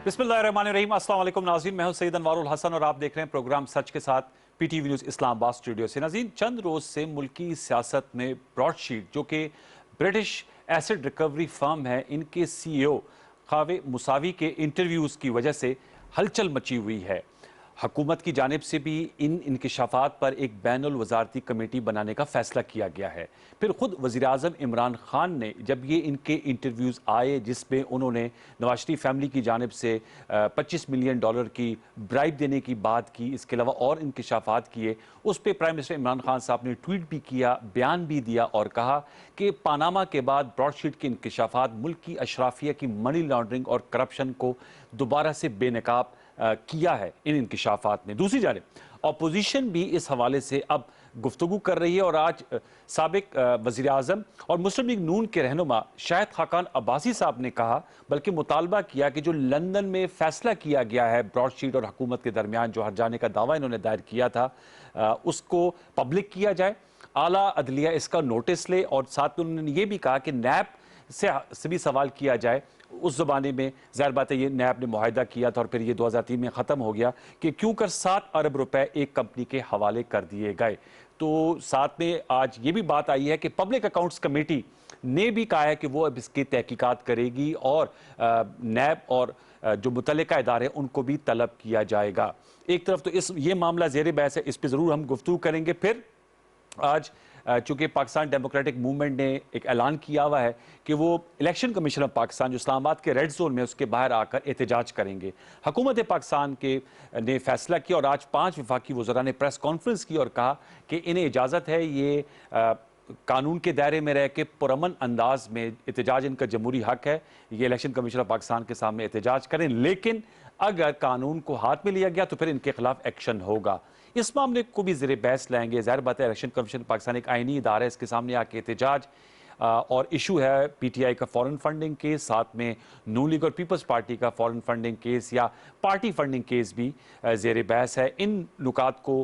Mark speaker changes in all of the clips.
Speaker 1: बिस्मिल्लाहिर्रहमानिर्रहीम। अस्सलाम वालेकुम नाज़रीन, मैं हूं सैयद अनवारुल हसन और आप देख रहे हैं प्रोग्राम सच के साथ पीटीवी न्यूज़ इस्लामाबाद स्टूडियो से। नाज़रीन, चंद रोज़ से मुल्की सियासत में ब्रॉडशीट जो कि ब्रिटिश एसिड रिकवरी फर्म है, इनके CEO खावे मुसावी के इंटरव्यूज़ की वजह से हलचल मची हुई है। हुकूमत की जानिब से भी इन इंकशाफात पर एक बैनुल वजारती कमेटी बनाने का फैसला किया गया है। फिर खुद वज़ीर-ए-आज़म इमरान खान ने जब ये इनके इंटरव्यूज़ आए जिसमें उन्होंने नवाज शरीफ फैमिली की जानिब से $25 मिलियन की ब्राइब देने की बात की, इसके अलावा और इंकशाफात किए, उस पर प्राइम मिनिस्टर इमरान खान साहब ने ट्वीट भी किया, बयान भी दिया और कहा कि पानामा के बाद ब्रॉडशीट के इंकशाफात मुल्क की अशराफिया की मनी लॉन्ड्रिंग और करप्शन को दोबारा से बेनकाब किया है इन इंकशाफात ने। दूसरी जानिब अपोजिशन भी इस हवाले से अब गुफ्तगू कर रही है और आज साबिक वज़ीर आज़म और मुस्लिम लीग नून के रहनुमा शाहिद खाकान अब्बासी साहब ने कहा, बल्कि मुतालबा किया कि जो लंदन में फैसला किया गया है ब्रॉडशीट और हुकूमत के दरमियान जो हट जाने का दावा इन्होंने दायर किया था, उसको पब्लिक किया जाए, आला अदलिया इसका नोटिस ले और साथ में उन्होंने ये भी कहा कि नैब से भी सवाल किया जाए। उस ज़माने में ज़ाहिर बात है ये नैब ने मुआहिदा किया था और फिर ये 2003 में ख़त्म हो गया कि क्यों कर 7 अरब रुपए एक कंपनी के हवाले कर दिए गए। तो साथ में आज ये भी बात आई है कि पब्लिक अकाउंट्स कमेटी ने भी कहा है कि वो अब इसकी तहकीकात करेगी और नैब और जो मुतल्लिका इदारे हैं उनको भी तलब किया जाएगा। एक तरफ तो ये मामला ज़ेर बहस है, इस पर ज़रूर हम गुफ्तगू करेंगे। फिर आज चूंकि पाकिस्तान डेमोक्रेटिक मूवमेंट ने एक ऐलान किया हुआ है कि वो इलेक्शन कमीशन ऑफ पाकिस्तान जो इस्लामाबाद के रेड जोन में उसके बाहर आकर एहतजाज करेंगे। हुकूमत पाकिस्तान के ने फैसला किया और आज 5 वफाकी वज़रा ने प्रेस कॉन्फ्रेंस की और कहा कि इन्हें इजाज़त है ये कानून के दायरे में रह के पुरअमन अंदाज में एहतजाज, इनका जमहूरी हक है, ये इलेक्शन कमीशन ऑफ पाकिस्तान के सामने एहतजाज करें, लेकिन अगर कानून को हाथ में लिया गया तो फिर इनके खिलाफ एक्शन होगा। इस मामले को भी ज़ेरे बहस लाएंगे। ज़ाहिर बात है इलेक्शन कमीशन पाकिस्तान एक आईनी इदारा है, इसके सामने आके एहतजाज और इशू है PTI का फॉरेन फंडिंग केस, साथ में नून लीग और पीपल्स पार्टी का फॉरेन फंडिंग केस या पार्टी फंडिंग केस भी ज़ेर बहस है। इन नुकात को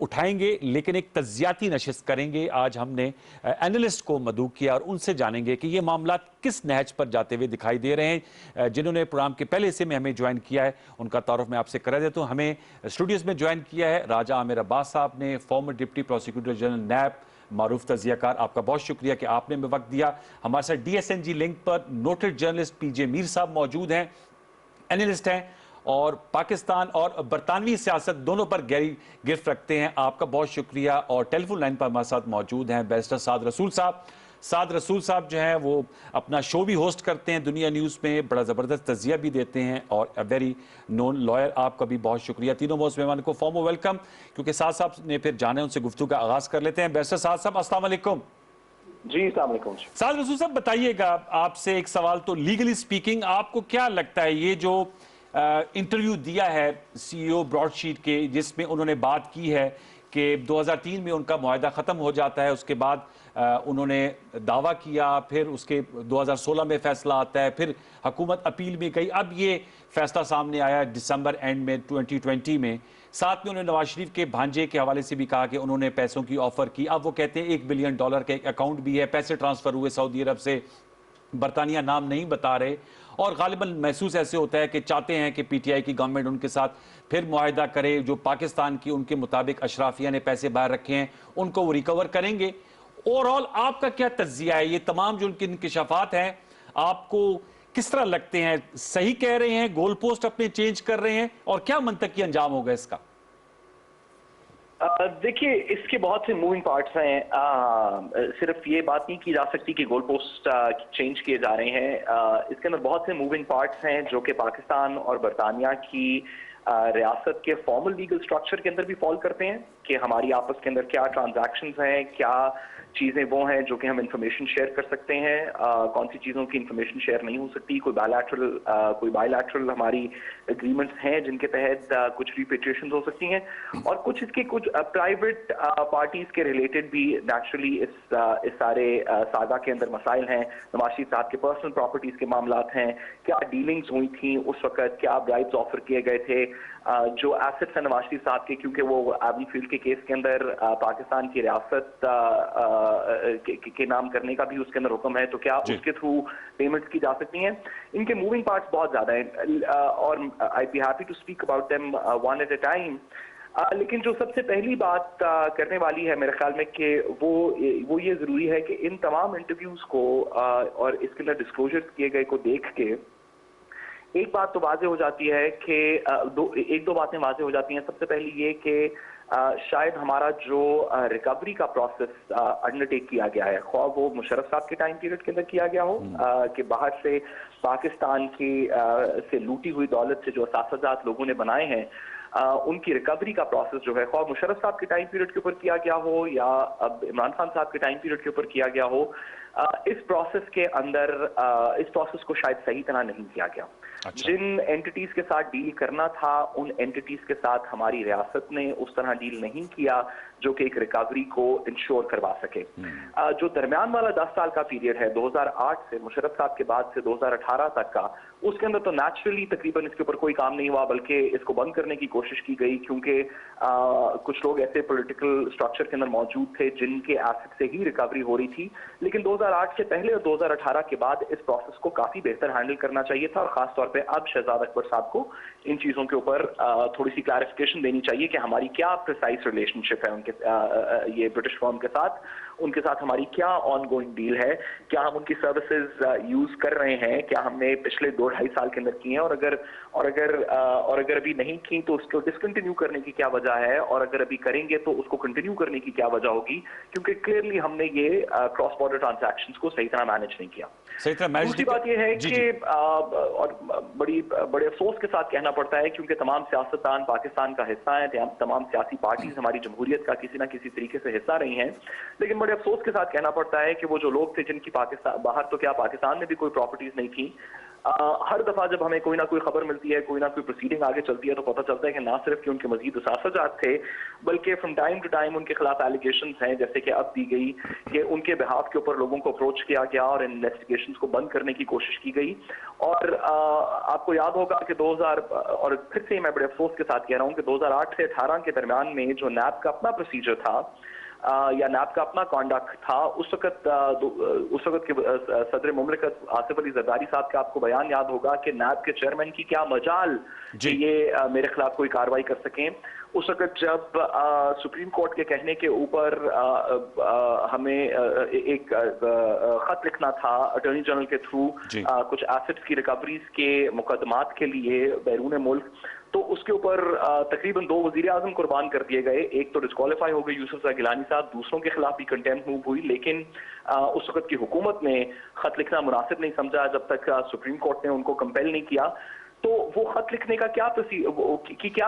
Speaker 1: उठाएंगे लेकिन एक तज्जियाती नशिस्त करेंगे। आज हमने एनालिस्ट को मदऊ किया और उनसे जानेंगे कि ये मामला किस नहज पर जाते हुए दिखाई दे रहे हैं। जिन्होंने प्रोग्राम के पहले से में हमें ज्वाइन किया है उनका तारुफ मैं आपसे करा देता हूँ। हमें स्टूडियोज़ में ज्वाइन किया है राजा आमिर अब्बास साहब ने, फॉर्मर डिप्टी प्रोसिक्यूटर जनरल नैब, मारूफ तजियाकार, आपका बहुत शुक्रिया कि आपने हमें वक्त दिया। हमारे साथ DSNG लिंक पर नोटेड जर्नलिस्ट PJ मीर साहब मौजूद हैं, एनालिस्ट हैं और पाकिस्तान और बरतानवी सियासत दोनों पर गहरी गिरफ्त रखते हैं, आपका बहुत शुक्रिया। और टेलीफोन लाइन पर हमारे साथ मौजूद हैं बैरिस्टर साद रसूल साहब। साद रसूल साहब जो हैं वो अपना शो भी होस्ट करते हैं दुनिया न्यूज़ में, बड़ा ज़बरदस्त तज़िया भी देते हैं और अ वेरी नोन लॉयर। आपका भी बहुत शुक्रिया। तीनों मोस्ट मेहमान को फॉर्म वेलकम। क्योंकि साद साहब ने फिर जाने उनसे गुफ्तगू का आगाज़ कर लेते हैं। बैरिस्टर साद साहब अस्सलाम वालेकुम।
Speaker 2: जी अस्सलाम वालेकुम।
Speaker 1: साद रसूल साहब बताइएगा, आपसे एक सवाल, तो लीगली स्पीकिंग आपको क्या लगता है ये जो इंटरव्यू दिया है CEO ब्रॉडशीट के जिसमें उन्होंने बात की है कि 2003 में उनका मुआहदा ख़त्म हो जाता है, उसके बाद उन्होंने दावा किया, फिर उसके 2016 में फैसला आता है, फिर हुकूमत अपील में गई, अब ये फैसला सामने आया दिसंबर एंड में 2020 में। साथ में उन्होंने नवाज शरीफ के भांजे के हवाले से भी कहा कि उन्होंने पैसों की ऑफर की। अब वो कहते हैं $1 बिलियन का एक अकाउंट भी है, पैसे ट्रांसफर हुए सऊदी अरब से, बरतानिया नाम नहीं बता रहे और गालिबन महसूस ऐसे होता है कि चाहते हैं कि PTI की गवर्नमेंट उनके साथ फिर मुआहिदा करे, जो पाकिस्तान की उनके मुताबिक अशराफिया ने पैसे बाहर रखे हैं उनको वो रिकवर करेंगे। ओवरऑल आपका क्या तज्जिया है, ये तमाम जो उनके इंकशाफात हैं आपको किस तरह लगते हैं? सही कह रहे हैं, गोल पोस्ट अपने चेंज कर रहे हैं और क्या मंतकी अंजाम होगा इसका?
Speaker 2: देखिए इसके बहुत से मूविंग पार्ट्स हैं। सिर्फ ये बात नहीं की जा सकती कि गोल पोस्ट चेंज किए जा रहे हैं। इसके अंदर बहुत से मूविंग पार्ट्स हैं जो कि पाकिस्तान और बरतानिया की रियासत के फॉर्मल लीगल स्ट्रक्चर के अंदर भी फॉल करते हैं कि हमारी आपस के अंदर क्या ट्रांजैक्शंस हैं, क्या चीज़ें वो हैं जो कि हम इंफॉर्मेशन शेयर कर सकते हैं, कौन सी चीज़ों की इंफॉर्मेशन शेयर नहीं हो सकती, कोई बायलैटरल हमारी एग्रीमेंट्स हैं जिनके तहत कुछ रिपेट्रिएशन हो सकती हैं और कुछ इसके कुछ प्राइवेट पार्टीज के रिलेटेड भी नेचुरली इस सारे सागा के अंदर मसाइल हैं। नवाज शरीफ साहब के पर्सनल प्रॉपर्टीज के मामलात हैं, क्या डीलिंग्स हुई थी उस वक्त, क्या ब्राइब्स ऑफर किए गए थे, जो एसेट्स हैं नवाज शरीफ साहब के, क्योंकि वो एबी फील्ड के केस के अंदर पाकिस्तान की रियासत के नाम करने का भी उसके अंदर हुक्म है, तो क्या उसके थ्रू पेमेंट्स की जा सकती हैं? इनके मूविंग पार्ट्स बहुत ज्यादा हैं और I be happy to speak about them one at a time. लेकिन जो सबसे पहली बात करने वाली है मेरे ख्याल में कि वो ये जरूरी है कि इन तमाम इंटरव्यूज को और इसके अंदर डिस्क्लोजर किए गए को देख के एक बात तो वाज़ेह हो जाती है कि एक दो बातें वाज़ेह हो जाती हैं। सबसे पहली ये कि शायद हमारा जो रिकवरी का प्रोसेस अंडरटेक किया गया है, ख्वाह वो मुशर्रफ साहब के टाइम पीरियड के अंदर किया गया हो कि बाहर से पाकिस्तान की से लूटी हुई दौलत से जो असासाजात लोगों ने बनाए हैं उनकी रिकवरी का प्रोसेस जो है, ख्वाह मुशर्रफ साहब के टाइम पीरियड के ऊपर किया गया हो या अब इमरान खान साहब के टाइम पीरियड के ऊपर किया गया हो, इस प्रोसेस के अंदर इस प्रोसेस को शायद सही तरह नहीं किया गया। अच्छा। जिन एंटिटीज के साथ डील करना था उन एंटिटीज के साथ हमारी रियासत ने उस तरह डील नहीं किया जो कि एक रिकवरी को इंश्योर करवा सके। जो दरमियान वाला 10 साल का पीरियड है 2008 से मुशर्रफ साहब के बाद से 2018 तक का, उसके अंदर तो नेचुरली तकरीबन इसके ऊपर कोई काम नहीं हुआ, बल्कि इसको बंद करने की कोशिश की गई क्योंकि कुछ लोग ऐसे पॉलिटिकल स्ट्रक्चर के अंदर मौजूद थे जिनके एसेट से ही रिकवरी हो रही थी। लेकिन 2008 से पहले और 2018 के बाद इस प्रोसेस को काफी बेहतर हैंडल करना चाहिए था और खासतौर पे अब शहजाद अकबर साहब को इन चीजों के ऊपर थोड़ी सी क्लैरिफिकेशन देनी चाहिए कि हमारी क्या प्रिसाइज रिलेशनशिप है उनके ये ब्रिटिश फर्म के साथ, उनके साथ हमारी क्या ऑनगोइंग डील है, क्या हम उनकी सर्विसेज यूज कर रहे हैं, क्या हमने पिछले 2-2.5 साल के अंदर की हैं, और अगर अभी नहीं की तो उसको डिसकंटिन्यू करने की क्या वजह है, और अगर अभी करेंगे तो उसको कंटिन्यू करने की क्या वजह होगी, क्योंकि क्लियरली हमने ये क्रॉस बॉर्डर ट्रांजैक्शंस को सही तरह मैनेज नहीं किया। दूसरी बात यह है कि और बड़े अफसोस के साथ कहना पड़ता है क्योंकि तमाम सियासतदान पाकिस्तान का हिस्सा हैं, तमाम सियासी पार्टीज हमारी जमहूरियत का किसी ना किसी तरीके से हिस्सा रही हैं, लेकिन बड़े अफसोस के साथ कहना पड़ता है कि वो जो लोग थे जिनकी पाकिस्तान बाहर तो क्या पाकिस्तान में भी कोई प्रॉपर्टीज नहीं थी, हर दफा जब हमें कोई ना कोई खबर मिलती है, कोई ना कोई प्रोसीडिंग आगे चलती है तो पता चलता है कि ना सिर्फ कि उनके मजीद असासाजात थे बल्कि फ्रॉम टाइम टू टाइम उनके खिलाफ एलिगेशंस हैं, जैसे कि अब दी गई कि उनके बिहाफ के ऊपर लोगों को अप्रोच किया गया और इन्वेस्टिगेशंस को बंद करने की कोशिश की गई। और आपको याद होगा कि 2000 और फिर से मैं बड़े अफसोस के साथ कह रहा हूँ कि 2008 से 18 के दरमियान में जो नैब का अपना प्रोसीजर था या नैब का अपना कॉन्डक्ट था, उस वक्त के सदर मुमलिकत आसिफ अली जरदारी साहब का आपको बयान याद होगा कि नैब के चेयरमैन की क्या मजाल कि ये मेरे खिलाफ कोई कार्रवाई कर सकें। उस वक्त जब सुप्रीम कोर्ट के कहने के ऊपर हमें एक खत लिखना था अटॉर्नी जनरल के थ्रू कुछ एसेट्स की रिकवरीज के मुकदमात के लिए बैरून मुल्क, तो उसके ऊपर तकरीबन 2 वजीर आजम कुर्बान कर दिए गए। एक तो डिस्क्वालीफाई हो गए यूसुफ गिलानी साहब, दूसरों के खिलाफ भी कंटेम्प्ट मूव हुई, लेकिन उस वक्त की हुकूमत ने खत लिखना मुनासिब नहीं समझा जब तक सुप्रीम कोर्ट ने उनको कंपेल नहीं किया। तो वो खत लिखने का क्या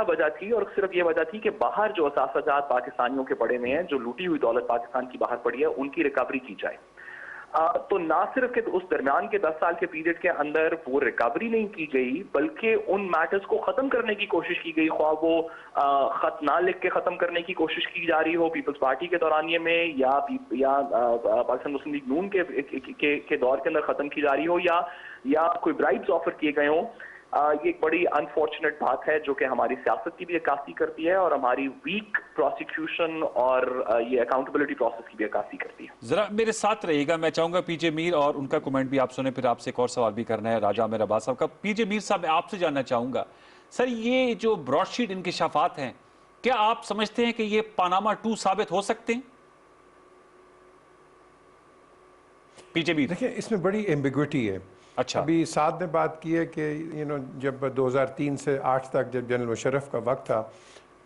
Speaker 2: वजह थी, और सिर्फ ये वजह थी कि बाहर जो असासाजात पाकिस्तानियों के पड़े हुए हैं, जो लूटी हुई दौलत पाकिस्तान की बाहर पड़ी है, उनकी रिकवरी की जाए। तो ना सिर्फ कि उस दरमियान के 10 साल के पीरियड के अंदर वो रिकवरी नहीं की गई बल्कि उन मैटर्स को खत्म करने की कोशिश की गई, ख्वाह वो खत ना लिख के खत्म करने की कोशिश की जा रही हो पीपल्स पार्टी के दौरानिये में या पाकिस्तान मुस्लिम लीग नून के दौर के अंदर खत्म की जा रही हो या कोई ब्राइब्स ऑफर किए गए हों। ये एक बड़ी अनफॉर्चुनेट बात है जो कि हमारी सियासत की भी अक्कासी करती है और हमारी वीक प्रोसिक्यूशन और ये अकाउंटेबिलिटी प्रोसेस की भी अक्कासी करती है।
Speaker 1: जरा मेरे साथ रहिएगा, मैं चाहूंगा पीजे मीर और उनका कमेंट भी आप सुने, फिर आपसे एक और सवाल भी करना है राजा आमिर अब्बास साहब का। पीजे मीर साहब, मैं आपसे जानना चाहूंगा सर, ये जो ब्रॉडशीट इंकिशाफात हैं, क्या आप समझते हैं कि ये पानामा 2 साबित हो सकते हैं? पीजे मीर,
Speaker 3: देखिए इसमें बड़ी एम्बिग्विटी है।
Speaker 1: अच्छा,
Speaker 3: अभी साद ने बात की है कि जब 2003 से 8 तक जब जनरल मुशर्रफ का वक्त था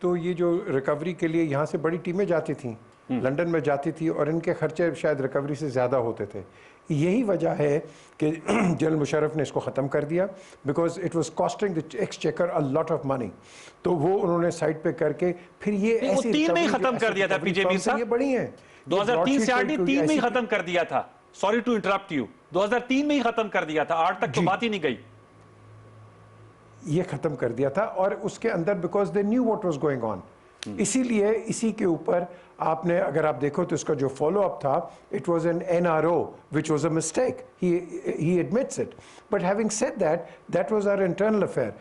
Speaker 3: तो ये जो रिकवरी के लिए यहाँ से बड़ी टीमें जाती थी, लंदन में जाती थी और इनके खर्चे शायद रिकवरी से ज़्यादा होते थे। यही वजह है कि जनरल मुशर्रफ ने इसको ख़त्म कर दिया because it was costing the exchequer a lot of money. तो वो उन्होंने साइड पे करके फिर ये ऐसी
Speaker 1: 3 में ही खत्म कर दिया था पीजे मीर साहब,
Speaker 3: ये बड़ी है
Speaker 1: 2003 से 8 3 में ही खत्म कर दिया था। सॉरी टू इंटरप्ट यू, 2003 में ही खत्म कर दिया था, 8 तक तो बात ही नहीं गई।
Speaker 3: ये खत्म कर दिया था और उसके अंदर because they knew what was going on, इसीलिए इसी के ऊपर आपने अगर आप देखो तो इसका जो फॉलो अप था, it was an NRO which was a mistake, he admits it, but having said that was our internal affair.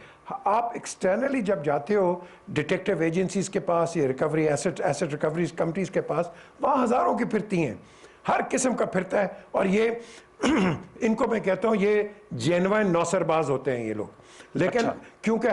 Speaker 3: आप एक्सटर्नली जब जाते हो डिटेक्टिव एजेंसीज के पास या रिकवरी एसेट रिकवरी कंपनीज के पास, वहाँ हज़ारों की फिरती हैं, हर किस्म का फिरता है। और ये इनको मैं कहता हूँ ये जेन्युइन नौसरबाज होते हैं ये लोग। लेकिन
Speaker 1: अच्छा।
Speaker 3: क्योंकि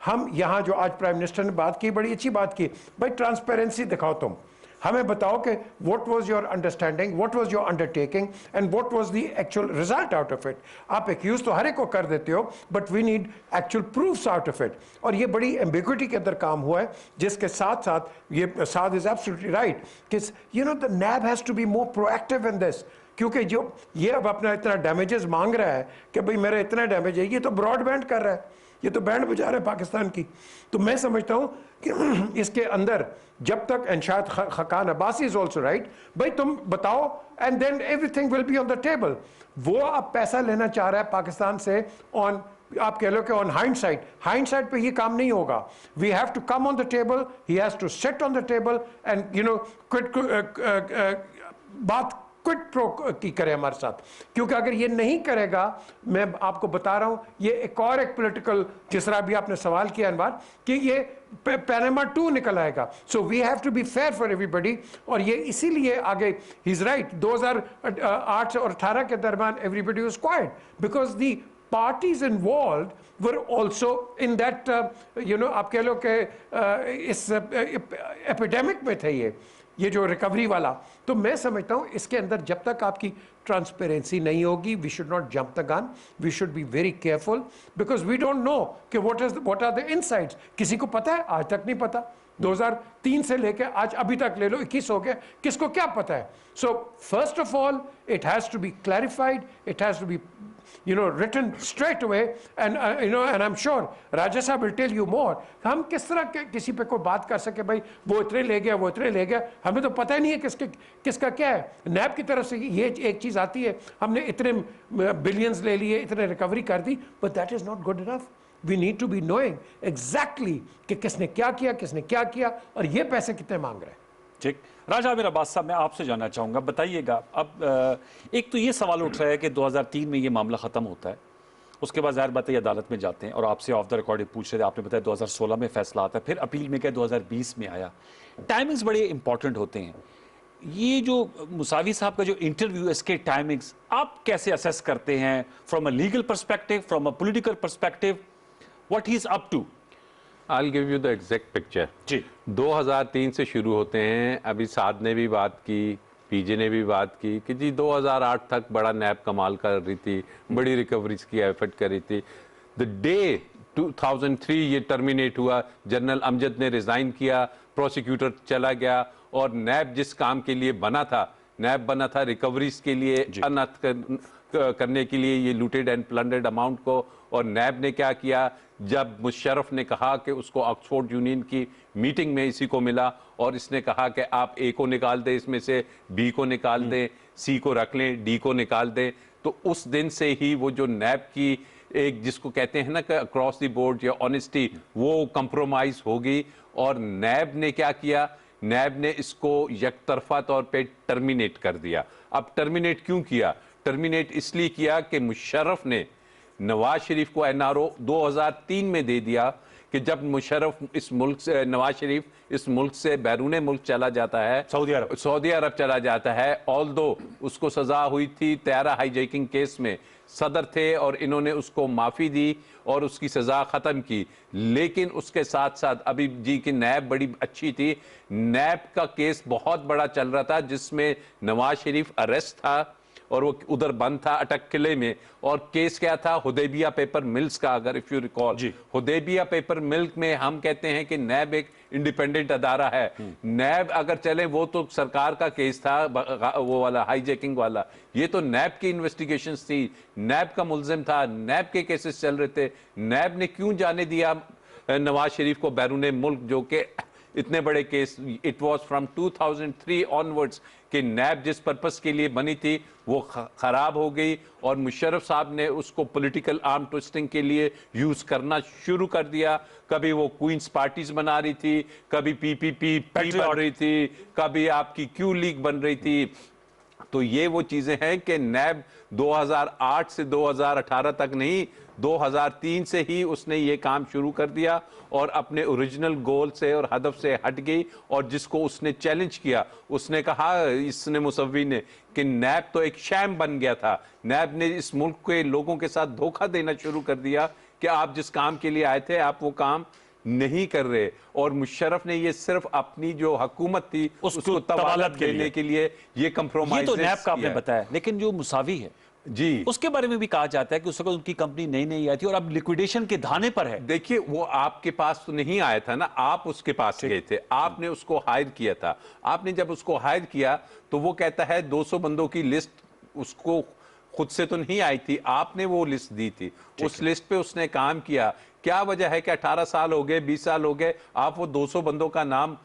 Speaker 3: हम यहाँ जो आज प्राइम मिनिस्टर ने बात की, बड़ी अच्छी बात की, भाई ट्रांसपेरेंसी दिखाओ, तुम हमें बताओ कि what was your understanding, what was your undertaking and what was the actual result out of it. आप एक्यूज तो हर एक को कर देते हो, but we need actual proofs out of it. और ये बड़ी एम्बिग्विटी के अंदर काम हुआ है, जिसके साथ साथ ये साद इज एब्सोल्युटली राइट कि you know the NAB has to be more proactive in this. क्योंकि जो ये अब अपना इतना डैमेजेस मांग रहा है कि भाई मेरा इतना डैमेज है, ये तो ब्रॉडबैंड कर रहा है, ये तो बैंड बजा रहा है पाकिस्तान की। तो मैं समझता हूँ कि इसके अंदर जब तक, एंड शायद Khaqan Abbasi is also right, भाई तुम बताओ and then everything will be on the table. वो अब पैसा लेना चाह रहा है पाकिस्तान से ऑन, आप कह लो कि ऑन हाइंडसाइट पे ये काम नहीं होगा। We have to come on the table, he has to sit on the table and you know बात क्विट प्रो की करे हमारे साथ। क्योंकि अगर ये नहीं करेगा, मैं आपको बता रहा हूं, ये एक और एक पॉलिटिकल, जिस तरह भी आपने सवाल किया अनवर, कि ये पैनामा 2 निकल आएगा। So we have to be fair for everybody. और ये इसीलिए आगे ही इज राइट, 2008 और 18 के दरमियान everybody was quite because the parties involved were also in that you know, आप कह लो कि इस एपिडेमिक में थे ये जो रिकवरी वाला। तो मैं समझता हूँ इसके अंदर जब तक आपकी ट्रांसपेरेंसी नहीं होगी, we should not jump the gun, we should be very careful because we don't know कि व्हाट आर द इनसाइड्स। किसी को पता है? आज तक नहीं पता। 2003 से लेकर आज अभी तक ले लो, 21 हो गए, किसको क्या पता है? So first of all it has to be clarified, it has to be written straight away, and and I'm sure Raja Sahab will tell you more। हम किस तरह के किसी पे कोई बात कर सके, भाई वो इतने ले गया, वो इतने ले गया, हमें तो पता ही नहीं है किसका क्या है। नैब की तरफ से ये एक चीज़ आती है, हमने इतने बिलियंस ले लिए, इतने रिकवरी कर दी, but that is not good enough. We need to be knowing exactly कि किसने क्या किया और ये पैसे कितने मांग रहे हैं।
Speaker 1: ठीक, राजा आमिर अब्बास साहब, मैं आपसे जानना चाहूँगा, बताइएगा, अब एक तो ये सवाल उठ रहा है कि 2003 में ये मामला ख़त्म होता है, उसके बाद ज़ाहिर बात है अदालत में जाते हैं, और आपसे ऑफ द रिकॉर्ड पूछ रहे थे, आपने बताया 2016 में फैसला आता है, फिर अपील में क्या 2020 में आया। टाइमिंग्स बड़े इंपॉर्टेंट होते हैं। ये जो मुसावी साहब का जो इंटरव्यू है, इसके टाइमिंग्स आप कैसे असेस करते हैं from a legal perspective, from a political perspective, what he is up to?
Speaker 4: I'll give you the exact picture।
Speaker 1: जी,
Speaker 4: 2003 से शुरू होते हैं। अभी साद ने भी बात की, पीजे ने भी बात की कि जी 2008 तक बड़ा नैब कमाल कर रही थी, बड़ी रिकवरीज की एफर्ट कर रही थी। द डे 2003 ये टर्मिनेट हुआ, जनरल अमजद ने रिजाइन किया, प्रोसिक्यूटर चला गया, और नैब जिस काम के लिए बना था, नैब बना था रिकवरीज के लिए, अनर्थ करने के लिए ये लूटेड एंड प्लंडर्ड अमाउंट को। और नैब ने क्या किया, जब मुशर्रफ ने कहा कि उसको ऑक्सफोर्ड यूनियन की मीटिंग में इसी को मिला और इसने कहा कि आप ए को निकाल दें, इसमें से बी को निकाल दें, सी को रख लें, डी को निकाल दें, तो उस दिन से ही वो जो नैब की एक जिसको कहते हैं ना कि अक्रॉस द बोर्ड या ऑनेस्टी, वो कंप्रोमाइज होगी। और नैब ने क्या किया, नैब ने इसको यकतरफा तौर पे टर्मिनेट कर दिया। अब टर्मिनेट क्यों किया? टर्मिनेट इसलिए किया कि मुशर्रफ ने नवाज शरीफ को एनआरओ 2003 में दे दिया कि जब मुशर्रफ इस मुल्क से, नवाज शरीफ इस मुल्क से बैरून मुल्क चला जाता है, सऊदी अरब चला जाता है, ऑल्दो उसको सजा हुई थी तैयारा हाईजैकिंग केस में, सदर थे और इन्होंने उसको माफ़ी दी और उसकी सज़ा ख़त्म की। लेकिन उसके साथ साथ अभी जी की नैब बड़ी अच्छी थी, नैब का केस बहुत बड़ा चल रहा था जिसमें नवाज शरीफ अरेस्ट था और वो उधर बंद था अटक किले में। और केस क्या था? हुदैबिया पेपर मिल्स का, अगर if you recall, Hudaibiya paper mills में हम कहते हैं कि नैब एक इंडिपेंडेंट अदारा है। नैब अगर चले, वो तो सरकार का केस था, वो वाला हाईजैकिंग वाला, ये तो नैब की इन्वेस्टिगेशंस थी, नैब का मुल्जिम था, नैब के केसेस चल रहे थे। नैब ने क्यों जाने दिया नवाज शरीफ को बैरून मुल्क, जो कि इतने बड़े case? It was from 2003 onwards कि नैब जिस पर्पस के लिए बनी थी वो खराब हो गई और मुशर्रफ साहब ने उसको पॉलिटिकल आर्म ट्विस्टिंग के लिए यूज करना शुरू कर दिया। कभी वो क्वींस पार्टीज बना रही थी, कभी पीपीपी बन रही थी, कभी आपकी क्यू लीग बन रही थी, तो ये वो चीजें हैं कि नैब 2008 से 2018 तक नहीं, 2003 से ही उसने ये काम शुरू कर दिया और अपने ओरिजिनल गोल से और हदफ से हट गई। और जिसको उसने चैलेंज किया, उसने कहा, इसने मुसव्वी ने, कि नैब तो एक शैम बन गया था, नैब ने इस मुल्क के लोगों के साथ धोखा देना शुरू कर दिया कि आप जिस काम के लिए आए थे आप वो काम नहीं कर रहे। और मुशर्रफ ने ये सिर्फ अपनी जो हुकूमत थी उसको तवालत देने के लिए ये कंप्रोमाइज।
Speaker 1: ये तो नैब का आपने बताया, लेकिन जो मुसावी है
Speaker 4: जी,
Speaker 1: उसके बारे में भी कहा जाता है कि उस वक्त उनकी कंपनी नई नई आई थी और अब लिक्विडेशन के धाने पर है।
Speaker 4: देखिए, वो आपके पास तो नहीं आया था ना, आप उसके पास गए थे, आपने उसको हायर किया था। आपने जब उसको हायर किया तो वो कहता है 200 बंदों की लिस्ट उसको खुद से तो नहीं आई थी, आपने वो लिस्ट दी थी, उस लिस्ट पे उसने काम किया। क्या वजह है कि 18 साल हो गए, 20 साल हो गए, आप वो 200 बंदों का नाम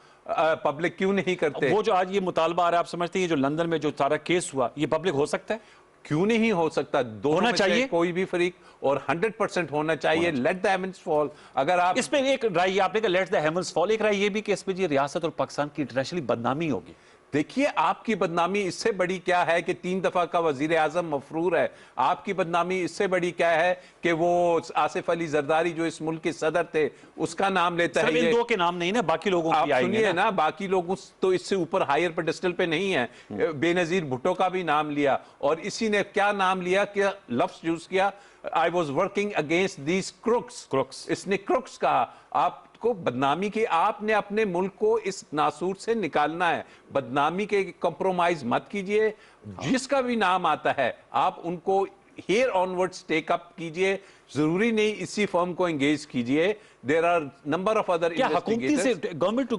Speaker 4: पब्लिक क्यों नहीं करते?
Speaker 1: वो जो आज ये मुतालबा आ रहा है, आप समझते हैं ये जो लंदन में जो सारा केस हुआ, ये पब्लिक हो सकता है?
Speaker 4: क्यों नहीं हो सकता? दोनों
Speaker 1: होना
Speaker 4: में से
Speaker 1: चाहिए
Speaker 4: कोई भी फरीक, और 100% होना चाहिए। Let the heavens fall. अगर आप
Speaker 1: इस पे एक राय आपने कहा लेट्स द हेवंस फॉल, एक राय ये भी कि इस पे ये रियासत और पाकिस्तान की इंटरनेशनली बदनामी होगी।
Speaker 4: देखिए, आपकी बदनामी इससे बड़ी क्या है कि 3 दफा का वजीर आजम मफरूर है। आपकी बदनामी इससे बड़ी क्या है कि वो आसिफ अली जरदारी जो इस मुल्क के सदर थे उसका नाम लेता है।
Speaker 1: इन दो के नाम नहीं ना, बाकी लोगों
Speaker 4: आप
Speaker 1: की आएंगे
Speaker 4: सुनिए ना, बाकी लोगों तो इससे ऊपर हायर पेडिस्टल पे नहीं है। बेनजीर भुट्टो का भी नाम लिया, और इसी ने क्या नाम लिया, क्या लफ्ज यूज किया, I was working against these crooks. इसने क्रुक्स कहा। आपको बदनामी की, आपने अपने मुल्क को इस नासूर से निकालना है। बदनामी के कॉम्प्रोमाइज मत कीजिए। जिसका भी नाम आता है आप उनको हियर ऑनवर्ड्स टेक अप कीजिए। जरूरी नहीं इसी फर्म को एंगेज कीजिए। There are number of other
Speaker 1: क्या हुकूमती से गवर्नमेंट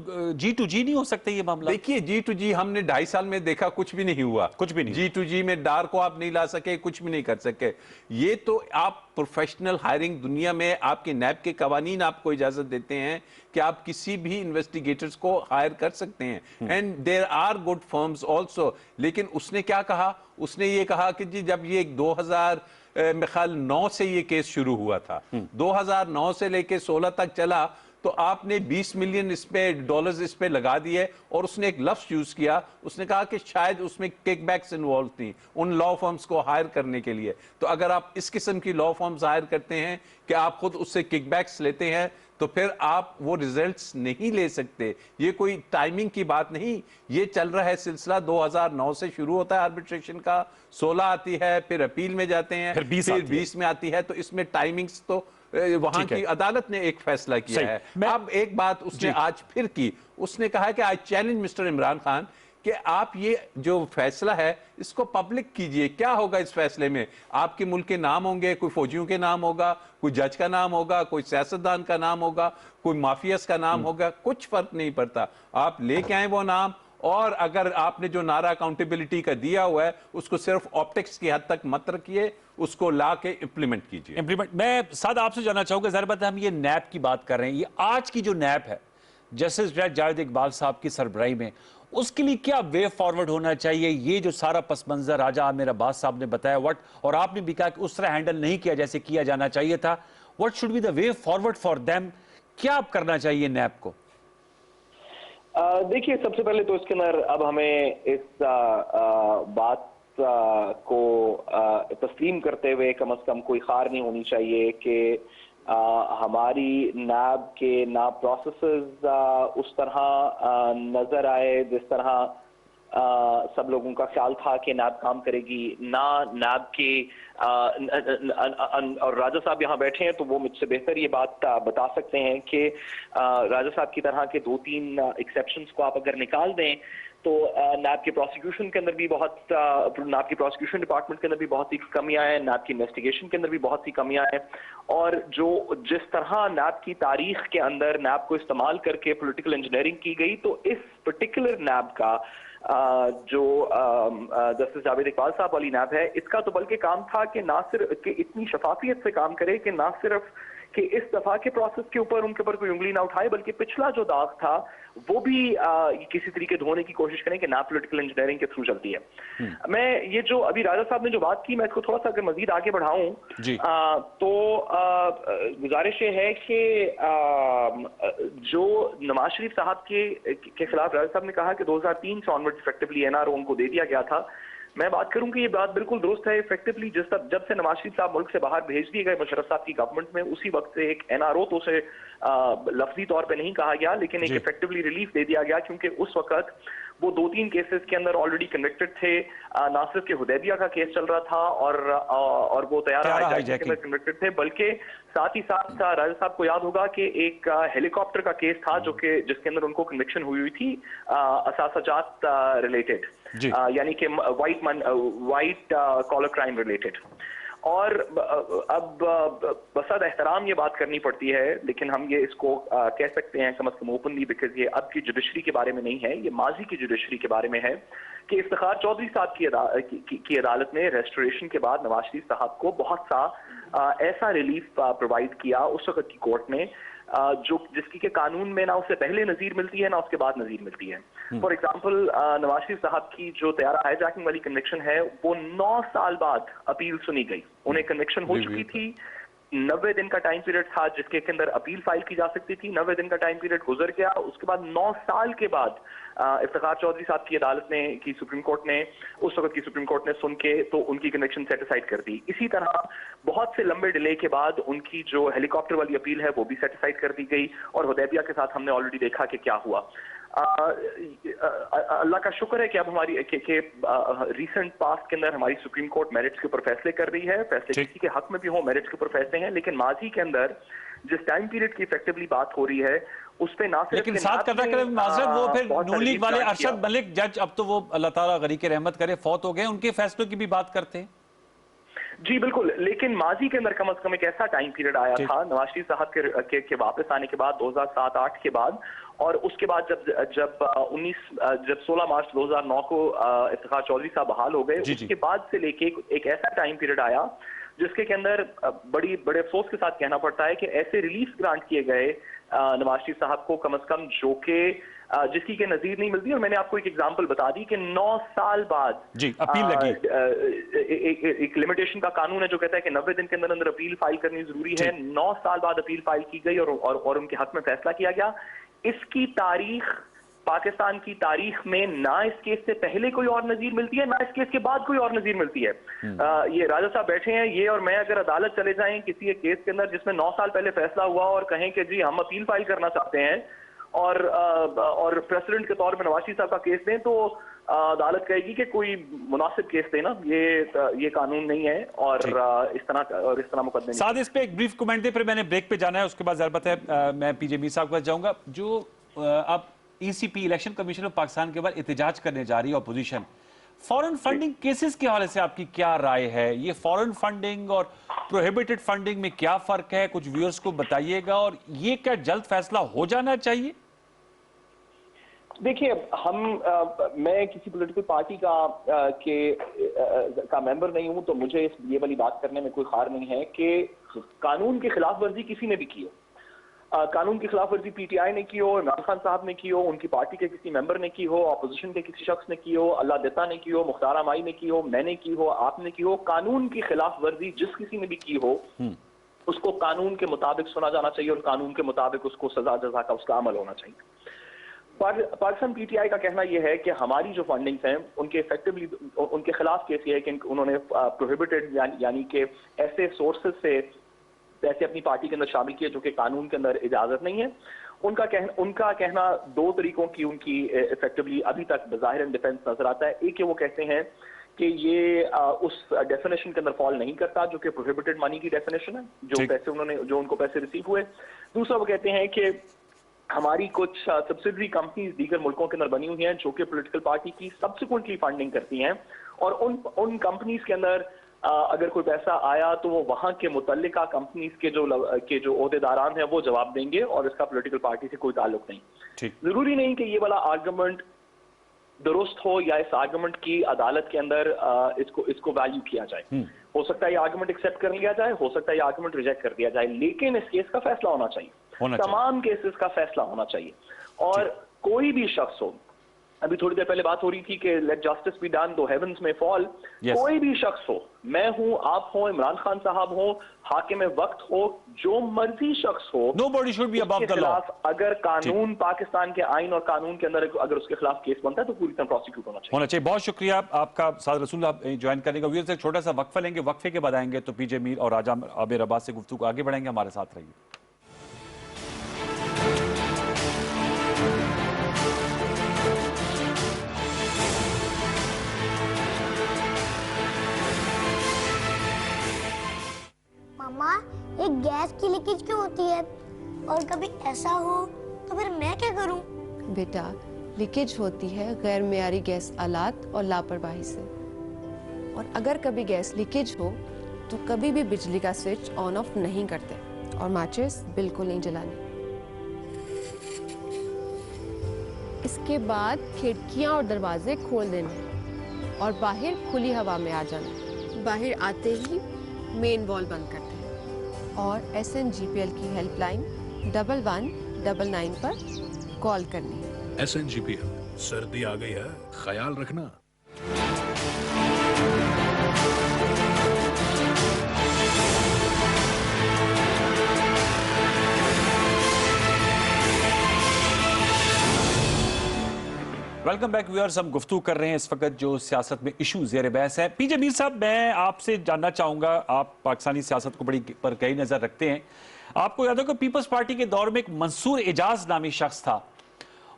Speaker 1: टू जी नहीं हो सकता ये मामला?
Speaker 4: देखिए, G2G हमने 2.5 साल में देखा, कुछ भी नहीं हुआ,
Speaker 1: कुछ भी नहीं।
Speaker 4: G2G में डार को आप नहीं ला सके, कुछ भी नहीं कर सके। ये तो आप प्रोफेशनल हायरिंग, दुनिया में आपके नैब के कवानीन आपको इजाजत देते हैं कि आप किसी भी इन्वेस्टिगेटर्स को हायर कर सकते हैं, and there are good firms also. लेकिन उसने क्या कहा? उसने ये कहा कि जी जब ये 2009 से ये केस शुरू हुआ था, 2009 से लेके 16 तक चला, तो आपने 20 मिलियन इस पे डॉलर्स इस पे लगा दिए। और उसने एक लफ्ज यूज किया, उसने कहा कि शायद उसमें किकबैक्स इन्वॉल्व थी उन लॉ फर्म्स को हायर करने के लिए। तो अगर आप इस किस्म की लॉ फर्म्स हायर करते हैं कि आप खुद उससे किकबैक्स लेते हैं, तो फिर आप वो रिजल्ट्स नहीं ले सकते। ये कोई टाइमिंग की बात नहीं, ये चल रहा है सिलसिला। 2009 से शुरू होता है आर्बिट्रेशन का, 16 आती है, फिर अपील में जाते हैं,
Speaker 1: फिर 20
Speaker 4: में आती है। तो इसमें टाइमिंग्स तो वहां की अदालत ने एक फैसला किया है। अब एक बात उसने आज फिर की, उसने कहा कि I challenge mister Imran Khan कि आप ये जो फैसला है इसको पब्लिक कीजिए। क्या होगा इस फैसले में? आपके मुल्क के नाम होंगे, कोई फौजियों के नाम होगा, कोई जज का नाम होगा, कोई सियासतदान का नाम होगा, कोई माफियास का नाम होगा, कुछ फर्क नहीं पड़ता। आप लेके आए वो नाम, और अगर आपने जो नारा अकाउंटेबिलिटी का दिया हुआ है उसको सिर्फ ऑप्टिक्स की हद तक मत रखिए, उसको ला के इम्प्लीमेंट कीजिए।
Speaker 1: मैं साद आपसे जानना चाहूंगा, ज़ाहिर बात है हम ये नैब की बात कर रहे हैं, ये आज की जो नैब है जस्टिस जावेद इकबाल साहब की सरबराही में, उसके लिए क्या वे फॉरवर्ड होना चाहिए? ये जो सारा पस मंजर राजा आमिर अब्बास साहब ने बताया, और आपने भी कहा कि उस तरह हैंडल नहीं किया जैसे किया जाना चाहिए था, what should be the way forward for them? क्या आप करना चाहिए नैब को?
Speaker 2: देखिए, सबसे पहले तो इसके अंदर अब हमें इस बात को तस्लीम करते हुए कम से कम कोई खार नहीं होनी चाहिए कि हमारी नैब के ना प्रोसेसेस उस तरह नजर आए जिस तरह सब लोगों का ख्याल था कि नैब काम करेगी, ना नैब के और राजा साहब यहाँ बैठे हैं तो वो मुझसे बेहतर ये बात बता सकते हैं कि राजा साहब की तरह के 2-3 एक्सेप्शंस को आप अगर निकाल दें तो नैब के प्रोसिक्यूशन के अंदर भी नैब की प्रोसिक्यूशन डिपार्टमेंट के अंदर भी बहुत सी कमियां हैं, नैब की इन्वेस्टिगेशन के अंदर भी बहुत सी कमियां हैं, और जिस तरह नैब की तारीख के अंदर नैब को इस्तेमाल करके पॉलिटिकल इंजीनियरिंग की गई, तो इस पर्टिकुलर नैब का जो जस्टिस जावेद इकबाल साहब वाली नैब है, इसका तो बल्कि काम था कि ना सिर्फ कि इतनी शफाफियत से काम करे कि ना सिर्फ कि इस दफा के प्रोसेस के ऊपर उनके ऊपर कोई उंगली ना उठाए, बल्कि पिछला जो दाग था वो भी किसी तरीके धोने की कोशिश करें कि ना पॉलिटिकल इंजीनियरिंग के थ्रू चलती है। मैं ये जो अभी राजा साहब ने जो बात की, मैं इसको थोड़ा सा अगर मजीद आगे बढ़ाऊं तो गुजारिश ये है कि जो नवाज शरीफ साहब के खिलाफ राजा साहब ने कहा कि 2003 से ऑनवर्ड इफेक्टिवली एनआरओ उनको दे दिया गया था, मैं बात करूं कि ये बात बिल्कुल दुरुस्त है। इफेक्टिवली जब से नवाज शरीफ साहब मुल्क से बाहर भेज दिए गए मुशर्रफ साहब की गवर्नमेंट में, उसी वक्त से एक एनआरओ तो उसे लफ्जी तौर पे नहीं कहा गया, लेकिन एक इफेक्टिवली रिलीफ दे दिया गया, क्योंकि उस वक्त वो 2-3 केसेस के अंदर ऑलरेडी कन्विक्टेड थे। ना सिर्फ के हुदैबिया का केस चल रहा था और वो तैयारा हाईजैकिंग के अंदर कन्विक्टेड थे, बल्कि साथ ही साथ राजा साहब को याद होगा कि एक हेलीकॉप्टर का केस था जिसके अंदर उनको कन्विक्शन हुई थी असासाजात रिलेटेड, यानी कि वाइट कॉलर क्राइम रिलेटेड। और अब बसद एहतराम ये बात करनी पड़ती है, लेकिन हम ये इसको कह सकते हैं कम अज कम ओपनली, बिकॉज ये अब की जुडिशरी के बारे में नहीं है, ये माजी की जुडिशरी के बारे में है, कि इफ्तिखार चौधरी साहब की अदालत ने रेस्टोरेशन के बाद नवाज शरीफ साहब को बहुत सा ऐसा रिलीफ प्रोवाइड किया उस वक्त की कोर्ट ने, जिसकी के कानून में ना उससे पहले नजीर मिलती है ना उसके बाद नजीर मिलती है। फॉर एग्जाम्पल, नवाज शरीफ साहब की जो तैयारा हाईजैकिंग वाली कन्विक्शन है, वो 9 साल बाद अपील सुनी गई। उन्हें कन्विक्शन हो चुकी थी, 90 दिन का टाइम पीरियड था जिसके अंदर अपील फाइल की जा सकती थी। 90 दिन का टाइम पीरियड गुजर गया, उसके बाद 9 साल के बाद इफ्तिखार चौधरी साहब की अदालत ने, की सुप्रीम कोर्ट ने, उस वक्त की सुप्रीम कोर्ट ने सुन के तो उनकी कन्विक्शन सेट असाइड कर दी। इसी तरह बहुत से लंबे डिले के बाद उनकी जो हेलीकॉप्टर वाली अपील है वो भी सेट असाइड कर दी गई, और हुदैबिया के साथ हमने ऑलरेडी देखा कि क्या हुआ। अल्लाह का शुक्र है कि अब हमारी रिसेंट पास्ट के अंदर हमारी सुप्रीम कोर्ट मेरिट्स के ऊपर फैसले कर रही है। फैसले किसी के हक में भी हो, मेरिट्स के ऊपर फैसले हैं, लेकिन माजी के अंदर जिस टाइम पीरियड की इफेक्टिवली बात हो रही है उस पे ना सिर्फ, लेकिन साथ कर रहा माजरत वो फिर नून लीग वाले अरशद मलिक जज, अब तो वो अल्लाह ताला गनी के रहमत करे फौत हो गए, उनके फैसलों की भी बात करते हैं। जी बिल्कुल, लेकिन माजी के अंदर कम अज कम एक ऐसा टाइम पीरियड आया था नवाज शरीफ साहब के वापस आने के बाद 2007-8 के बाद, और उसके बाद जब 16 मार्च 2009 को इफ्तिखार चौधरी साहब बहाल हो गए, उसके बाद से लेके एक ऐसा टाइम पीरियड आया जिसके के अंदर बड़े अफसोस के साथ कहना पड़ता है कि ऐसे रिलीफ ग्रांट किए गए नवाज शरीफ साहब को कम अज कम जो के जिसकी के नजीर नहीं मिलती। और मैंने आपको एक एग्जांपल बता दी कि 9 साल बाद
Speaker 1: जी अपील लगी।
Speaker 2: एक लिमिटेशन का कानून है जो कहता है कि 90 दिन के अंदर अंदर अपील फाइल करनी जरूरी है। 9 साल बाद अपील फाइल की गई और उनके हक में फैसला किया गया। इसकी तारीख पाकिस्तान की तारीख में ना इस केस से पहले कोई और नजीर मिलती है, ना इस केस के बाद कोई और नजीर मिलती है। ये राजा साहब बैठे हैं, ये और मैं अगर अदालत चले जाएं किसी एक केस के अंदर जिसमें 9 साल पहले फैसला हुआ और कहें कि जी हम अपील फाइल करना चाहते हैं और प्रेसिडेंट के तौर पर नवाज शरीफ साहब का केस दें, तो अदालत कहेगी कि कोई मुनासिब केस देना, ये कानून नहीं है और इस तरह मुकदमे।
Speaker 1: साथ इस पे एक ब्रीफ कमेंट दे, फिर मैंने ब्रेक पे जाना है, उसके बाद जरूरत है मैं पीजे मीर साहब के पास जाऊंगा। जो अब ECP election commission of Pakistan के बाद एहतजाज करने जा रही है अपोजिशन, फॉरेन फंडिंग केसेस के हवाले से आपकी क्या राय है? ये फॉरेन फंडिंग और प्रोहिबिटेड फंडिंग में क्या फर्क है, कुछ व्यूअर्स को बताइएगा, और ये क्या जल्द फैसला हो जाना चाहिए?
Speaker 2: देखिए, मैं किसी पॉलिटिकल पार्टी का मेंबर नहीं हूं, तो मुझे ये वाली बात करने में कोई खार नहीं है कि कानून की खिलाफ वर्जी किसी ने भी की हो। कानून की खिलाफ वर्जी पीटीआई ने की हो, इमरान खान साहब ने की हो, उनकी पार्टी के किसी मेंबर ने की हो, अपोजिशन के किसी शख्स ने की हो, अल्लाह देता ने की हो, मुख्तार अमाई ने की हो, मैंने की हो, आपने की हो, कानून की खिलाफ वर्जी जिस किसी ने भी की हो उसको कानून के मुताबिक सुना जाना चाहिए और कानून के मुताबिक उसको सजा जजा का उसका अमल होना चाहिए। पाकिस्तान पीटीआई का कहना यह है कि हमारी जो फंडिंग्स हैं उनके इफेक्टिवली उनके खिलाफ केस ये है कि उन्होंने प्रोहिबिटेड यानी कि ऐसे सोर्सेज से पैसे अपनी पार्टी के अंदर शामिल किए जो कि कानून के अंदर इजाजत नहीं है। उनका कहना 2 तरीकों की उनकी इफेक्टिवली अभी तक बज़ाहिर डिफेंस नजर आता है। एक वो कहते हैं कि ये उस डेफिनेशन के अंदर फॉल नहीं करता जो कि प्रोहिबिटेड मनी की डेफिनेशन है, जो उनको पैसे रिसीव हुए। दूसरा वो कहते हैं कि हमारी कुछ सब्सिडरी कंपनीज दीगर मुल्कों के अंदर बनी हुई हैं जो कि पॉलिटिकल पार्टी की सब्सिक्वेंटली फंडिंग करती हैं, और उन कंपनीज के अंदर अगर कोई पैसा आया तो वो वहां के मुतल्लिका कंपनीज के जो ओहदेदारान हैं वो जवाब देंगे और इसका पॉलिटिकल पार्टी से कोई ताल्लुक नहीं। जरूरी नहीं कि ये वाला आर्गुमेंट दुरुस्त हो या इस आर्गुमेंट की अदालत के अंदर इसको वैल्यू किया जाए। हो सकता है ये आर्गुमेंट एक्सेप्ट कर लिया जाए, हो सकता है ये आर्गुमेंट रिजेक्ट कर दिया जाए, लेकिन इस केस का फैसला होना चाहिए, तमाम केसेस का फैसला होना चाहिए। और कोई भी शख्स हो अभी थोड़ी देर पहले बात हो रही थी कि लेट जस्टिस बी डन दो हेवंस में फॉल।
Speaker 1: Yes.
Speaker 2: कोई भी शख्स हो, मैं हूं, आप हो, इमरान खान साहब हो, हाकिम वक्त हो, जो मर्जी शख्स हो,
Speaker 1: Nobody should be above
Speaker 2: उसके
Speaker 1: the law.
Speaker 2: खिलाफ अगर कानून, पाकिस्तान के आइन और कानून के अंदर अगर उसके खिलाफ केस बनता है तो पूरी तरह प्रोसिक्यूट होना चाहिए।
Speaker 1: बहुत शुक्रिया आपका साद रसूल, आप ज्वाइन करने का। व्यूअर्स, एक छोटा सा वक्फा लेंगे, वक्फे के बाद आएंगे तो पीजे मीर और राजा आबिर अब्बास से गुफ्तगू आगे बढ़ाएंगे। हमारे साथ रहिए।
Speaker 5: मामा, एक गैस की लीकेज क्यों होती है? और कभी ऐसा हो तो फिर मैं क्या करूं?
Speaker 6: बेटा, लीकेज होती है गैर मेयारी गैस आलात और लापरवाही से। और अगर कभी गैस लीकेज हो तो कभी भी बिजली का स्विच ऑन ऑफ नहीं करते और माचिस बिल्कुल नहीं जलानी। इसके बाद खिड़कियां और दरवाजे खोल देने और बाहर खुली हवा में आ जाना। बाहर आते ही मेन वॉल बंद करते हैं और SNGPL की हेल्पलाइन 1199 पर कॉल करनी है।
Speaker 7: SNGPL, सर्दी आ गई है, ख्याल रखना।
Speaker 1: Welcome back viewers. हम गुफ्तगू कर रहे हैं इस वक्त जो सियासत में इशू ज़ेर बहस है। पीजे मीर साहब, मैं आपसे जानना चाहूंगा, आप पाकिस्तानी सियासत को बड़ी पर कई नज़र रखते हैं। आपको याद हो कि पीपल्स पार्टी के दौर में एक मंसूर एजाज नामी शख्स था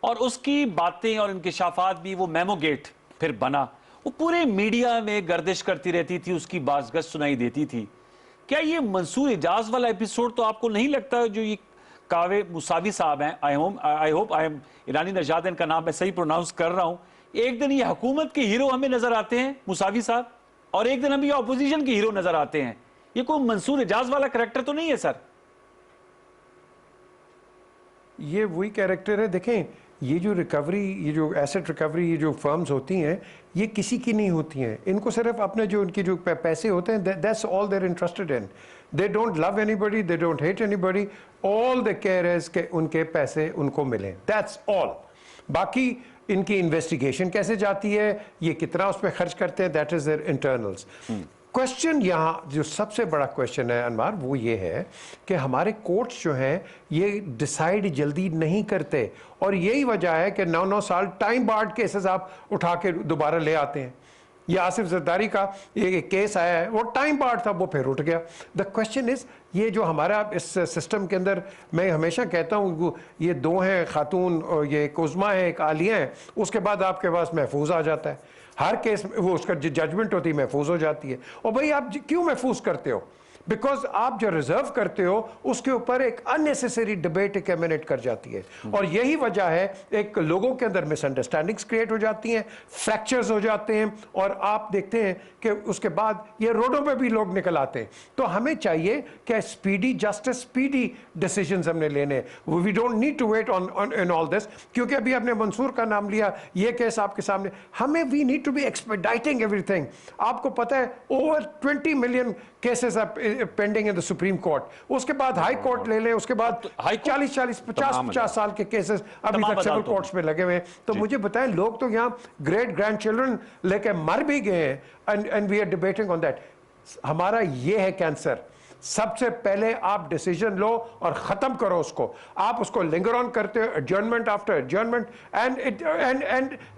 Speaker 1: और उसकी बातें और इंकशाफात भी, वो मेमो गेट फिर बना, वो पूरे मीडिया में गर्दिश करती रहती थी, उसकी बाज़गश सुनाई देती थी। क्या ये मंसूर एजाज वाला एपिसोड तो आपको नहीं लगता जो ये कावे मुसावी साहब हैं, आई होप आई एम ईरानी नजाद इनका नाम मैं सही प्रोनाउंस कर रहा हूं, एक दिन ये हुकूमत के हीरो हमें नजर आते हैं मुसावी साहब, और एक दिन हमें ये ऑपोजिशन के हीरो नजर आते हैं। ये कोई मंसूर एजाज वाला कैरेक्टर तो नहीं है सर?
Speaker 3: ये वही कैरेक्टर है। देखें, ये जो रिकवरी, ये जो एसेट रिकवरी, ये जो फर्म्स होती हैं, ये किसी की नहीं होती हैं। इनको सिर्फ अपने जो उनके जो पैसे होते हैं, that's all their interested in. They don't love anybody, they don't hate anybody, all they care is के उनके पैसे उनको मिले, दैट्स ऑल। बाकी इनकी इन्वेस्टिगेशन कैसे जाती है, ये कितना उस पर खर्च करते हैं, that is their internals. Question यहाँ जो सबसे बड़ा क्वेश्चन है अनवार, वो ये है कि हमारे कोर्ट्स जो हैं ये डिसाइड जल्दी नहीं करते, और यही वजह है कि 9-9 साल टाइम बार्ड केसेस आप उठा के दोबारा ले आते हैं। ये आसिफ जरदारी का ये केस आया है, वो टाइम बार्ड था, वो फिर उठ गया। द क्वेश्चन इज, ये जो हमारा इस सिस्टम के अंदर, मैं हमेशा कहता हूँ, ये दो हैं खातून, और ये एक उज़्मा है, एक आलिया है, उसके बाद आपके पास महफूज आ जाता है। हर केस में वो उसका जजमेंट होती है, महफूज हो जाती है। और भाई आप क्यों महफूज करते हो? बिकॉज आप जो रिजर्व करते हो उसके ऊपर एक अननेसेसरी डिबेट एक एमिनेट कर जाती है, और यही वजह है एक लोगों के अंदर मिसअंडरस्टैंडिंग्स क्रिएट हो जाती हैं, फ्रैक्चर्स हो जाते हैं, और आप देखते हैं कि उसके बाद ये रोडों पे भी लोग निकल आते हैं। तो हमें चाहिए कि स्पीडी जस्टिस, स्पीडी डिसीजंस हमने लेने, we don't need to wait on in all this. क्योंकि अभी आपने मंसूर का नाम लिया, ये केस आपके सामने, हमें we need to be expediting everything. आपको पता है over 20 million cases pending in the Supreme Court, उसके बाद हाई कोर्ट ले लें, उसके बाद 40-40, 50-50 साल के केसेस अभी तक सिविल कोर्ट्स में लगे हुए हैं। तो मुझे बताएं, लोग तो यहाँ ग्रेट ग्रैंड चिल्ड्रन लेके मर भी गए हैं, and we are debating on that. हमारा ये है कैंसर। सबसे पहले आप डिसीजन लो और खत्म करो उसको। आप उसको लिंगर ऑन करते हो, adjournment after adjournment,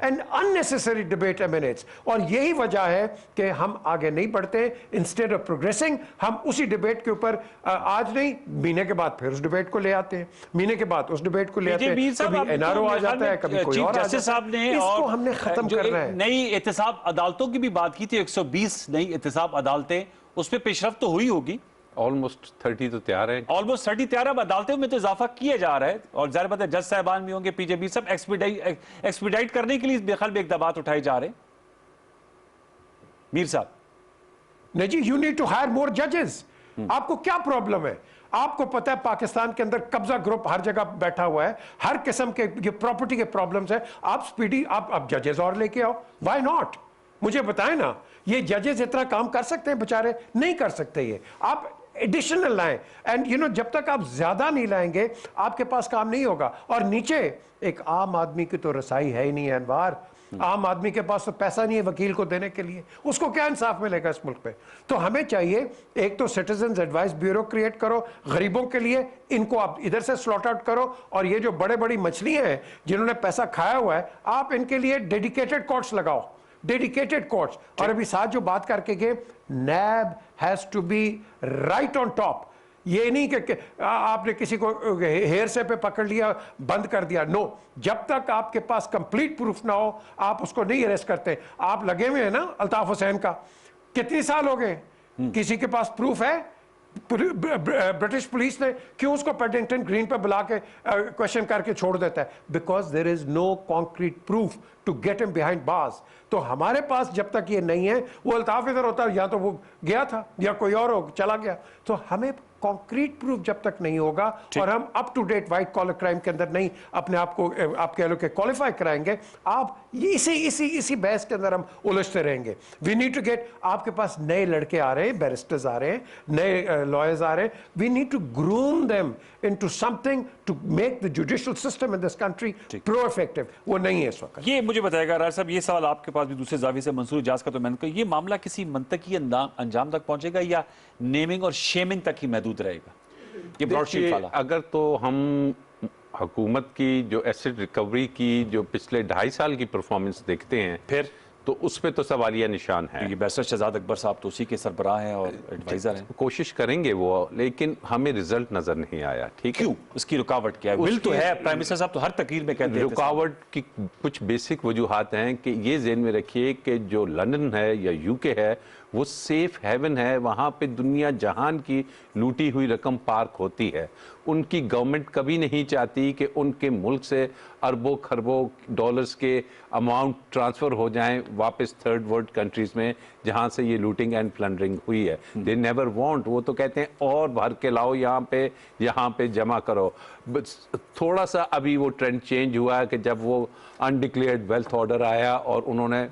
Speaker 3: and unnecessary debate emanates. और यही वजह है कि हम आगे नहीं बढ़ते। इंस्टेड ऑफ प्रोग्रेसिंग, हम उसी डिबेट के ऊपर आज नहीं, महीने के बाद फिर उस डिबेट को ले आते हैं, महीने के बाद उस डिबेट को ले आते हैं, कभी एनआरओ आ जाता है, कभी कोई और आ जाता है। इसको हमने खत्म करना है।
Speaker 1: नई एहतसाब अदालतों की भी बात की थी, 120 नई एहतसाब अदालतें, उस पर पेशरफ्त तो हुई होगी।
Speaker 4: ऑलमोस्ट 30 तो तैयार है,
Speaker 1: ऑलमोस्ट 30 तैयार है। अब अदालतों में तो इजाफा किया जा रहा है, और जाहिर बात है जज साहबान भी होंगे, पीजेबी सब एक्सपीडाइट करने के लिए बेखल भी इकदाम उठाए जा रहे हैं। मीर साहब,
Speaker 3: नहीं जी, you need to hire more जजेस। आपको क्या प्रॉब्लम है? आपको पता है पाकिस्तान के अंदर कब्जा ग्रुप हर जगह बैठा हुआ है, हर किस्म के ये प्रॉपर्टी के प्रॉब्लम्स है। आप स्पीडी, आप जजेस और लेके आओ, व्हाई नॉट? मुझे बताएं ना, ये जजेस इतना काम कर सकते हैं? बेचारे नहीं कर सकते। ये आप एडिशनल लाएं। एंड यू नो जब तक आप ज्यादा नहीं लाएंगे आपके पास काम नहीं होगा। और नीचे एक आम आदमी की तो रसाई है ही नहीं है अनवार। आम आदमी के पास तो पैसा नहीं है वकील को देने के लिए, उसको क्या इंसाफ मिलेगा इस मुल्क पे। तो हमें चाहिए एक तो सिटीजन एडवाइस ब्यूरो क्रिएट करो गरीबों के लिए, इनको आप इधर से स्लॉट आउट करो। और ये जो बड़े बड़ी मछलियां हैं जिन्होंने पैसा खाया हुआ है, आप इनके लिए डेडिकेटेड कोर्ट्स लगाओ, डेडिकेटेड कोर्ट्स। और अभी साथ जो बात करके गए, NAB has to be right on top. ये नहीं कि आपने किसी को हेयर से पे पकड़ लिया बंद कर दिया, नो। जब तक आपके पास कंप्लीट प्रूफ ना हो आप उसको नहीं अरेस्ट करते। आप लगे हुए हैं ना अल्ताफ हुसैन का, कितने साल हो गए, किसी के पास प्रूफ है? ब्रिटिश पुलिस ने क्यों उसको पेडिंगटन ग्रीन पे बुला के क्वेश्चन करके छोड़ देता है? Because there is no concrete proof to get him behind bars. तो हमारे पास जब तक ये नहीं है, वो अल्ताफ इधर होता या तो वो गया था या कोई और हो चला गया। तो हमें कॉन्क्रीट प्रूफ जब तक नहीं होगा और हम up to date white collar crime के अंदर नहीं अपने आप को आप कह लो कि क्वालिफाई कराएंगे, आप इसी बहस के अंदर हम उलझते रहेंगे। वी नीड टू गेट, आपके पास नए लड़के आ रहे हैं, बैरिस्टर्स आ रहे हैं, नए लॉयर्स आ रहे हैं। We need to groom them into something to make the judicial system in this country pro effective. वो नहीं है इस वक्त।
Speaker 1: ये मुझे बताएगा राज साहब, ये सवाल आपके पास भी दूसरे जावी से मंसूर इजाज का, तो मैंने कहा ये मामला किसी मंतकी अंजाम तक पहुंचेगा या नेमिंग और शेमिंग तक ही महदूद रहेगा ये ब्रॉडशीट वाला?
Speaker 4: अगर तो हम हुकूमत की जो एसेट रिकवरी की जो पिछले 2.5 साल की परफॉर्मेंस देखते हैं
Speaker 1: फिर
Speaker 4: तो उस पे तो सवालिया निशान है।
Speaker 1: क्योंकि बैरिस्टर शहजाद अकबर साहब तो उसी के सरबराह हैं और एडवाइजर हैं।
Speaker 4: कोशिश करेंगे वो, लेकिन हमें रिजल्ट नजर नहीं आया। ठीक है,
Speaker 1: क्यों? उसकी रुकावट क्या है? विल तो है, प्राइम मिनिस्टर साहब तो हर तकरीर में कहते हैं।
Speaker 4: रुकावट की कुछ बेसिक वजूहात हैं कि ये ज़हन में रखिए कि जो लंदन है या यूके है वो सेफ हेवन है, वहाँ पे दुनिया जहान की लूटी हुई रकम पार्क होती है। उनकी गवर्नमेंट कभी नहीं चाहती कि उनके मुल्क से अरबों खरबों डॉलर्स के अमाउंट ट्रांसफ़र हो जाएं वापस थर्ड वर्ल्ड कंट्रीज़ में जहाँ से ये लूटिंग एंड प्लंडरिंग हुई है। दे नेवर वांट, वो तो कहते हैं और भर के लाओ यहाँ पे जमा करो। थोड़ा सा अभी वो ट्रेंड चेंज हुआ है कि जब वो अनडिक्लेयर्ड वेल्थ ऑर्डर आया और उन्होंने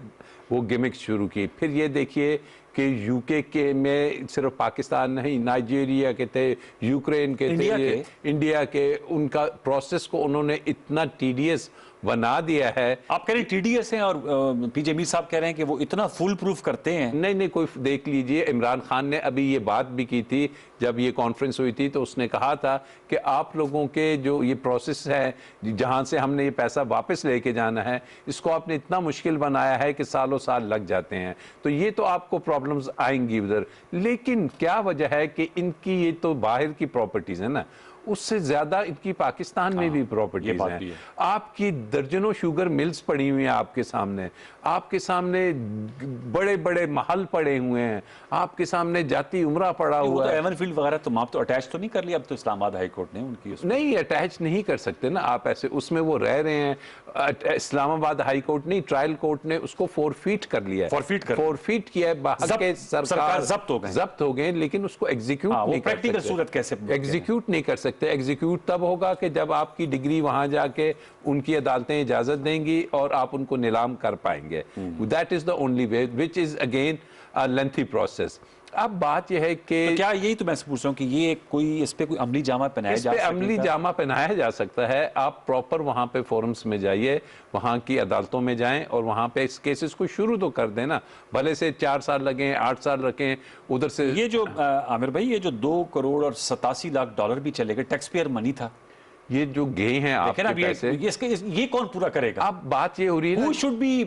Speaker 4: वो गिमिक्स शुरू की। फिर ये देखिए कि यूके के में सिर्फ पाकिस्तान नहीं, नाइजीरिया के थे, यूक्रेन के थे, इंडिया के उनका प्रोसेस को उन्होंने इतना टीडियस बना दिया है।
Speaker 1: आप कह रहे हैं टीडीएस हैं और पीजे मीर साहब कह रहे हैं कि वो इतना फुल प्रूफ करते हैं।
Speaker 4: नहीं, कोई देख लीजिए, इमरान खान ने अभी ये बात भी की थी जब ये कॉन्फ्रेंस हुई थी, तो उसने कहा था कि आप लोगों के जो ये प्रोसेस है जहां से हमने ये पैसा वापस लेके जाना है, इसको आपने इतना मुश्किल बनाया है कि सालों साल लग जाते हैं। तो ये तो आपको प्रॉब्लम्स आएंगी उधर। लेकिन क्या वजह है कि इनकी ये तो बाहर की प्रॉपर्टीज है ना, उससे ज्यादा इनकी पाकिस्तान में भी प्रॉपर्टीज हैं। आपकी दर्जनों शुगर मिल्स पड़ी हुई हैं आपके सामने बड़े बड़े महल पड़े हुए हैं, आपके सामने जाती उमरा पड़ा हुआ है।
Speaker 1: एवन फील्ड वगैरह तो आप तो अटैच तो नहीं कर लिया? अब तो इस्लामाबाद हाई कोर्ट ने उनकी
Speaker 4: नहीं अटैच नहीं कर सकते ना आप ऐसे, उसमें वो रह रहे हैं। इस्लामाबाद हाई कोर्ट नहीं, ट्रायल कोर्ट ने उसको फोरफीट कर लिया है, फोरफीट किया है। बाहर के सरकार जब्त हो गए, लेकिन उसको एग्जीक्यूट नहीं कर सकते।
Speaker 1: प्रैक्टिकल सूरत कैसे
Speaker 4: एग्जीक्यूट नहीं कर सकते? एग्जीक्यूट तब होगा कि जब आपकी डिग्री वहां जाके उनकी अदालतें इजाजत देंगी और आप उनको नीलाम कर पाएंगे। That is the only way, which is again a lengthy process. अब बात यह है कि
Speaker 1: तो क्या यही तो मैं पूछ रहा हूं कि ये कोई इस पे कोई अमली जामा पहनाया जा सकता है?
Speaker 4: अमली जामा पहनाया जा सकता है। आप प्रॉपर वहां पे फोरम्स में जाइए, वहां की अदालतों में जाएं और वहां पे इस केसेस को शुरू तो कर देना, भले से 4 साल लगे 8 साल रखें उधर से।
Speaker 1: ये जो आमिर भाई ये जो 2 करोड़ और 87 लाख डॉलर भी चले गए, टैक्स पेयर मनी था,
Speaker 4: ये जो गए हैं आपके पैसे,
Speaker 1: ये कौन पूरा करेगा?
Speaker 4: अब बात ये हो रही है,
Speaker 1: Who should be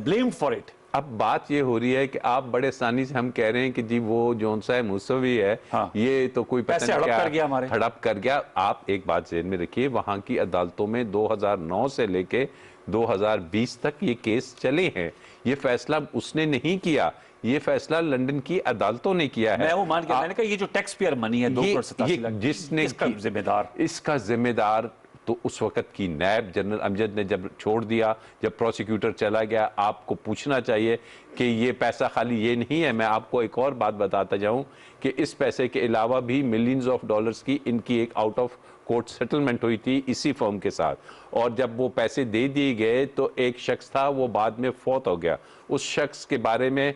Speaker 1: blamed for it?
Speaker 4: अब बात ये हो रही है कि आप बड़े आसानी से हम कह रहे हैं कि जी वो जौन सा है मूसवी है,
Speaker 1: हाँ।
Speaker 4: ये तो कोई
Speaker 1: पैसे हड़प कर गया, हमारे
Speaker 4: हड़प कर गया। आप एक बात ज़हन में रखिए, वहां की अदालतों में 2009 से लेके 2020 तक ये केस चले हैं। ये फैसला उसने नहीं किया, ये फैसला लंदन की अदालतों ने किया है।
Speaker 1: मैं वो मान के मैंने कहा ये जो टैक्स पेयर मनी है 2 करोड़ 87 लाख,
Speaker 4: जिसने
Speaker 1: इसका
Speaker 4: जिम्मेदार तो उस वक्त की नैब जनरल अमजद ने जब छोड़ दिया, जब प्रोसिक्यूटर चला गया, आपको पूछना चाहिए कि ये पैसा खाली ये नहीं है। मैं आपको एक और बात बताता जाऊं कि इस पैसे के अलावा भी मिलियंस ऑफ डॉलर्स की इनकी एक आउट ऑफ कोर्ट सेटलमेंट हुई थी इसी फर्म के साथ, और जब वो पैसे दे दिए गए तो एक शख्स था वो बाद में फौत हो गया। उस शख्स के बारे में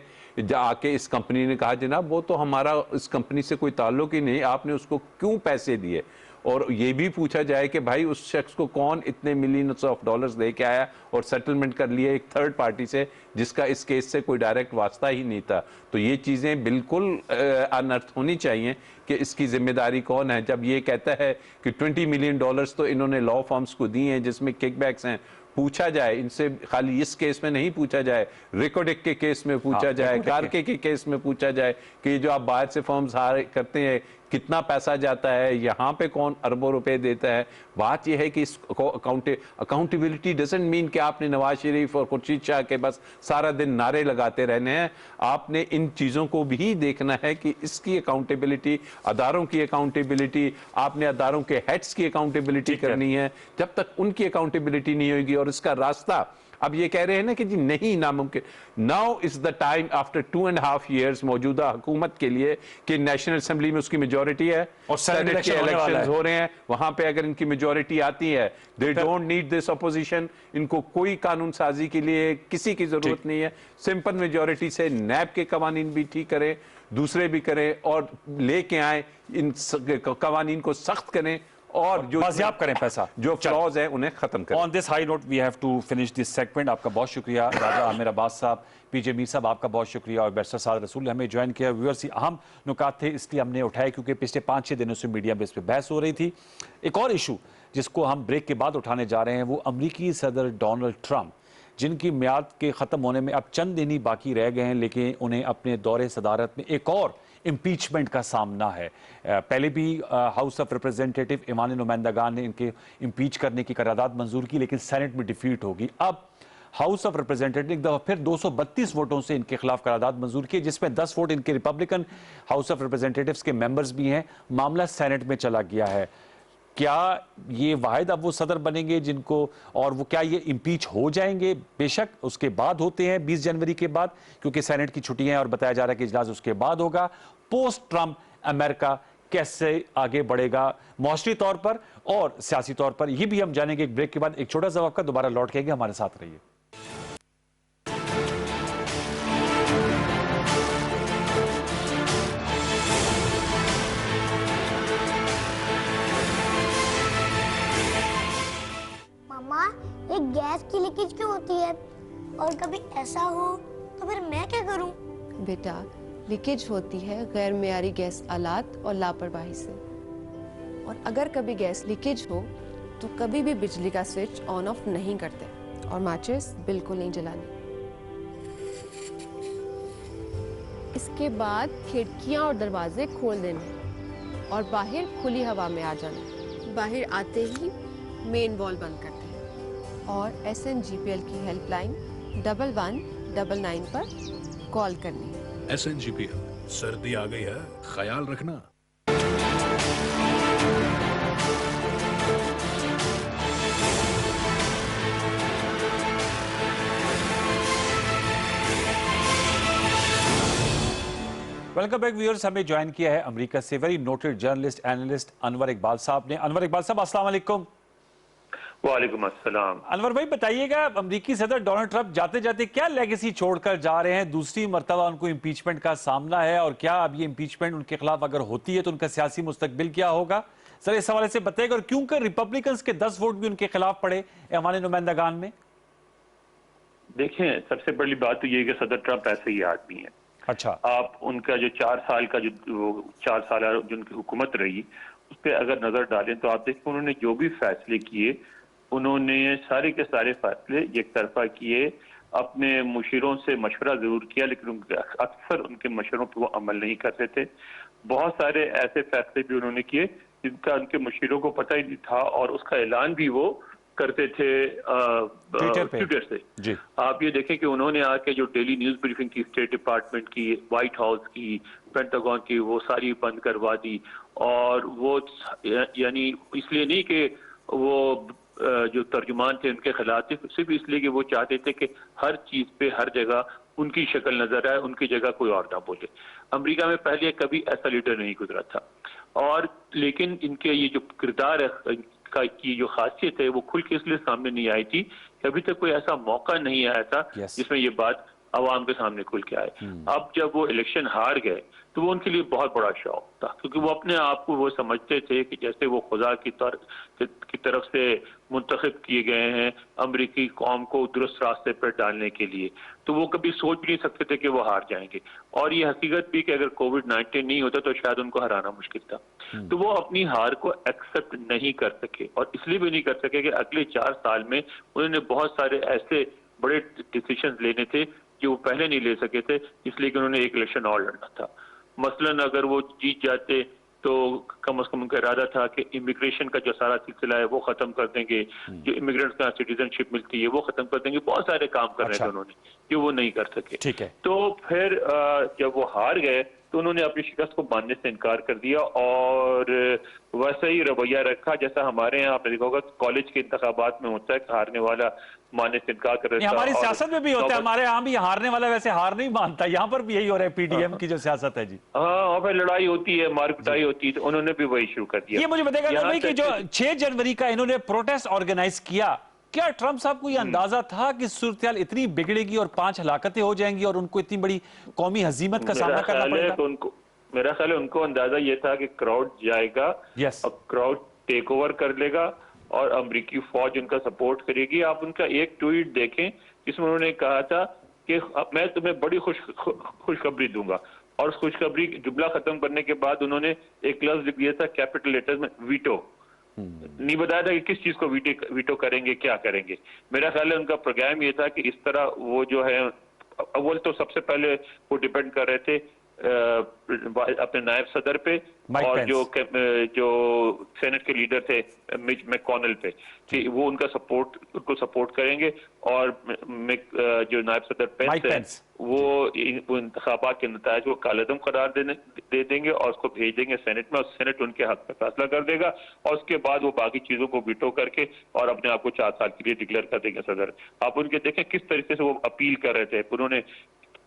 Speaker 4: आके इस कंपनी ने कहा जनाब वो तो हमारा इस कंपनी से कोई ताल्लुक ही नहीं, आपने उसको क्यों पैसे दिए? और ये भी पूछा जाए कि भाई उस शख्स को कौन इतने मिलियंस ऑफ डॉलर्स दे के आया और सेटलमेंट कर लिया एक थर्ड पार्टी से जिसका इस केस से कोई डायरेक्ट वास्ता ही नहीं था। तो ये चीज़ें बिल्कुल अनर्थ होनी चाहिए कि इसकी जिम्मेदारी कौन है। जब ये कहता है कि 20 मिलियन डॉलर्स तो इन्होंने लॉ फर्म्स को दिए हैं जिसमें किकबैक्स हैं, पूछा जाए इनसे, खाली इस केस में नहीं पूछा जाए, रिकॉर्डिक के केस में पूछा जाए, कारके के केस में पूछा जाए कि जो आप बाहर से फर्म्स हायर करते हैं कितना पैसा जाता है, यहाँ पे कौन अरबों रुपए देता है। बात यह है कि इसको अकाउंटेबिलिटी डजंट मीन कि आपने नवाज शरीफ और खुर्शीद शाह के बस सारा दिन नारे लगाते रहने हैं। आपने इन चीज़ों को भी देखना है कि इसकी अकाउंटेबिलिटी, अदारों की अकाउंटेबिलिटी, आपने अदारों के हेड्स की अकाउंटेबिलिटी करनी है। जब तक उनकी अकाउंटेबिलिटी नहीं होगी और इसका रास्ता अब ये कह रहे हैं ना कि जी नहीं नामुमकिन, now is the time after 2.5 years मौजूदा हुकूमत के लिए कि नेशनल असेंबली में उसकी मेजोरिटी है और सेनेट के इलेक्शंस हो रहे हैं, वहां पे अगर इनकी मेजोरिटी आती है they don't need this opposition, इनको कोई कानून साजी के लिए किसी की जरूरत नहीं है। सिंपल मेजोरिटी से नैब के कवानीन भी ठीक करें, दूसरे भी करें और लेके आए इन कवानीन को सख्त करें और जो
Speaker 1: बाजियाब करें पैसा,
Speaker 4: जो फ्लॉज है उन्हें खत्म करें।
Speaker 1: On this high note we have to finish this segment. आपका बहुत शुक्रिया राजा आमिर अब्बास साहब, पीजे मीर साहब आपका बहुत शुक्रिया, और बैरिस्टर साद रसूल ने हमें ज्वाइन किया। व्यूअर्स, अहम नुकात थे इसलिए हमने उठाए क्योंकि पिछले 5-6 दिनों से मीडिया में इस पर बहस हो रही थी। एक और इशू जिसको हम ब्रेक के बाद उठाने जा रहे हैं वो अमरीकी सदर डोनाल्ड ट्रंप, जिनकी म्याद के ख़त्म होने में अब चंद दिन ही बाकी रह गए हैं, लेकिन उन्हें अपने दौरे सदारत में एक और इम्पीचमेंट का सामना है। पहले भी हाउस ऑफ रिप्रेजेंटेटिव ईमान नुमाइंदगान ने इनके इम्पीच करने की करारदाद मंजूर की, लेकिन सेनेट में डिफीट होगी। अब हाउस ऑफ रिप्रेजेंटेटिव एक दफा फिर 232 वोटों से इनके खिलाफ करारदाद मंजूर की, जिसमें 10 वोट इनके रिपब्लिकन हाउस ऑफ रिप्रेजेंटेटिव्स के मेंबर्स भी हैं। मामला सेनेट में चला गया है। क्या ये वाहिद अब वो सदर बनेंगे जिनको, और वो क्या ये इम्पीच हो जाएंगे? बेशक उसके बाद होते हैं 20 जनवरी के बाद, क्योंकि सेनेट की छुट्टियां हैं और बताया जा रहा है कि इजलास उसके बाद होगा। पोस्ट ट्रंप अमेरिका कैसे आगे बढ़ेगा मौसमी तौर पर और सियासी तौर पर, ये भी हम जानेंगे एक ब्रेक के बाद। एक छोटा सा वक्त, दोबारा लौट के हमारे साथ रहिए।
Speaker 5: मामा, एक गैस की लीकेज क्यों होती है? और कभी ऐसा हो तो फिर मैं क्या करूं?
Speaker 6: बेटा, लीकेज होती है गैर मेयारी गैस आलात और लापरवाही से। और अगर कभी गैस लीकेज हो तो कभी भी बिजली का स्विच ऑन ऑफ नहीं करते और माचिस बिल्कुल नहीं जलानी। इसके बाद खिड़कियां और दरवाजे खोल देने और बाहर खुली हवा में आ जाना। बाहर आते ही मेन वॉल बंद करते हैं और SNGPL की हेल्पलाइन 1199 पर कॉल करनी है।
Speaker 7: SNGPL, सर्दी आ गई है, ख्याल रखना।
Speaker 1: Welcome back viewers. हमें ज्वाइन किया है अमेरिका से very noted journalist analyst Anwar Iqbal साहब ने। अनवर इकबाल साहब, अस्सलाम वालेकुम।
Speaker 8: वालेकुम अस्सलाम।
Speaker 1: अनवर भाई, बताइएगा अमेरिकी सदर डोनाल्ड ट्रंप जाते जाते क्या लेगेसी छोड़कर जा रहे हैं? दूसरी मर्तबा उनको इम्पीचमेंट का सामना है, और क्या अब ये इम्पीचमेंट उनके खिलाफ अगर होती है तो उनका सियासी मुस्तकबिल क्या होगा? सर, इस हवाले से बताइएगा। और क्यों कर रिपब्लिकन्स के 10 वोट भी उनके खिलाफ पड़े ऐवान नुमाइंदगान में?
Speaker 8: देखें, सबसे बड़ी बात तो ये है कि सदर ट्रंप ऐसे ही आदमी है।
Speaker 1: अच्छा,
Speaker 8: आप उनका जो 4 साल का जो 4 साल जो उनकी हुकूमत रही उस पर अगर नजर डालें तो आप देखें उन्होंने जो भी फैसले किए, उन्होंने सारे के सारे फैसले एक तरफा किए। अपने मुशीरों से मशवरा जरूर किया, लेकिन अक्सर उनके मशवरों पर वो अमल नहीं करते थे। बहुत सारे ऐसे फैसले भी उन्होंने किए जिनका उनके मुशीरों को पता ही नहीं था, और उसका ऐलान भी वो करते थे ट्विटर से।
Speaker 1: जी।
Speaker 8: आप ये देखें कि उन्होंने आके जो डेली न्यूज ब्रीफिंग की, स्टेट डिपार्टमेंट की, व्हाइट हाउस की, पेंटागन की, वो सारी बंद करवा दी। और वो यानी इसलिए नहीं कि वो जो तर्जुमान थे उनके खिलाफ थे, सिर्फ इसलिए कि वो चाहते थे कि हर चीज पे हर जगह उनकी शक्ल नजर आए, उनकी जगह कोई और ना बोले। अमेरिका में पहले कभी ऐसा लीडर नहीं गुजरा था। और लेकिन इनके ये जो किरदार है की जो खासियत है वो खुल के इसलिए सामने नहीं आई थी कि अभी तक कोई ऐसा मौका नहीं आया था जिसमें ये बात आवाम के सामने खुल के आए। अब जब वो इलेक्शन हार गए तो वो उनके लिए बहुत बड़ा शौक था, क्योंकि वो अपने आप को वो समझते थे कि जैसे वो खुदा की तरफ से मुंतखब किए गए हैं अमेरिकी कौम को दुरुस्त रास्ते पर डालने के लिए, तो वो कभी सोच भी नहीं सकते थे कि वो हार जाएंगे। और ये हकीकत भी कि अगर कोविड-19 नहीं होता तो शायद उनको हराना मुश्किल था। तो वो अपनी हार को एक्सेप्ट नहीं कर सके, और इसलिए भी नहीं कर सके कि अगले 4 साल में उन्होंने बहुत सारे ऐसे बड़े डिसीजन लेने थे जो वो पहले नहीं ले सके थे, इसलिए कि उन्होंने एक इलेक्शन और लड़ना था। मसलन अगर वो जीत जाते तो कम से कम उनका इरादा था कि इमिग्रेशन का जो सारा सिलसिला है वो खत्म कर देंगे, जो इमिग्रेंट्स का सिटीजनशिप मिलती है वो खत्म कर देंगे, बहुत सारे काम कर रहे थे उन्होंने जो वो नहीं कर सके।
Speaker 1: ठीक है।
Speaker 8: तो फिर जब वो हार गए तो उन्होंने अपनी शिकस्त को मानने से इनकार कर दिया और वैसा ही रवैया रखा जैसा हमारे यहाँ आपने देखा होगा कॉलेज के इंतखाबात में होता है कि हारने वाला मानने से इनकार कर रहा है।
Speaker 1: हमारी सियासत में भी होता है, हमारे यहाँ भी हारने वाला वैसे हार नहीं मानता, यहाँ पर भी यही हो रहा है पीडीएम की जो सियासत है जी।
Speaker 8: हाँ, और फिर लड़ाई होती है, मार पिटाई होती है, तो उन्होंने भी वही शुरू कर दिया।
Speaker 1: ये मुझे बताएगा भाई कि जो 6 जनवरी का इन्होंने प्रोटेस्ट ऑर्गेनाइज किया, क्या ट्रंप साहब को ये अंदाजा था कि सूरत-ए-हाल इतनी बिगड़ेगी और 5 हलाकतें हो जाएंगी और उनको इतनी बड़ी कौमी हजीमत का सामना करना पड़ेगा?
Speaker 8: मेरा ख्याल है उनको अंदाजा ये था कि क्राउड जाएगा, अब क्राउड टेक ओवर कर लेगा और अमेरिकी फौज उनका सपोर्ट करेगी। आप उनका एक ट्वीट देखें जिसमें उन्होंने कहा था कि मैं तुम्हें बड़ी खुशखबरी दूंगा, और उस खुशखबरी जुमला खत्म करने के बाद उन्होंने एक लफ्ज लिख दिया था कैपिटल लेटर्स में, वीटो। नहीं बताया था कि किस चीज को वीटो करेंगे, क्या करेंगे। मेरा ख्याल है उनका प्रोग्राम ये था कि इस तरह वो जो है अव्वल तो सबसे पहले वो डिपेंड कर रहे थे अपने नायब सदर पे और जो सेनेट के लीडर थे मिच मैकॉनल पे कि वो उनको सपोर्ट करेंगे, और जो नायब सदर पेंस है वो इंतखाबात के नतायज को कालेदम करार दे देंगे और उसको भेज देंगे सेनेट में, और सेनेट उनके हक में फैसला कर देगा, और उसके बाद वो बाकी चीजों को वीटो करके और अपने आप को 4 साल के लिए डिक्लेयर कर देंगे सदर। आप उनके देखें किस तरीके से वो अपील कर रहे थे, उन्होंने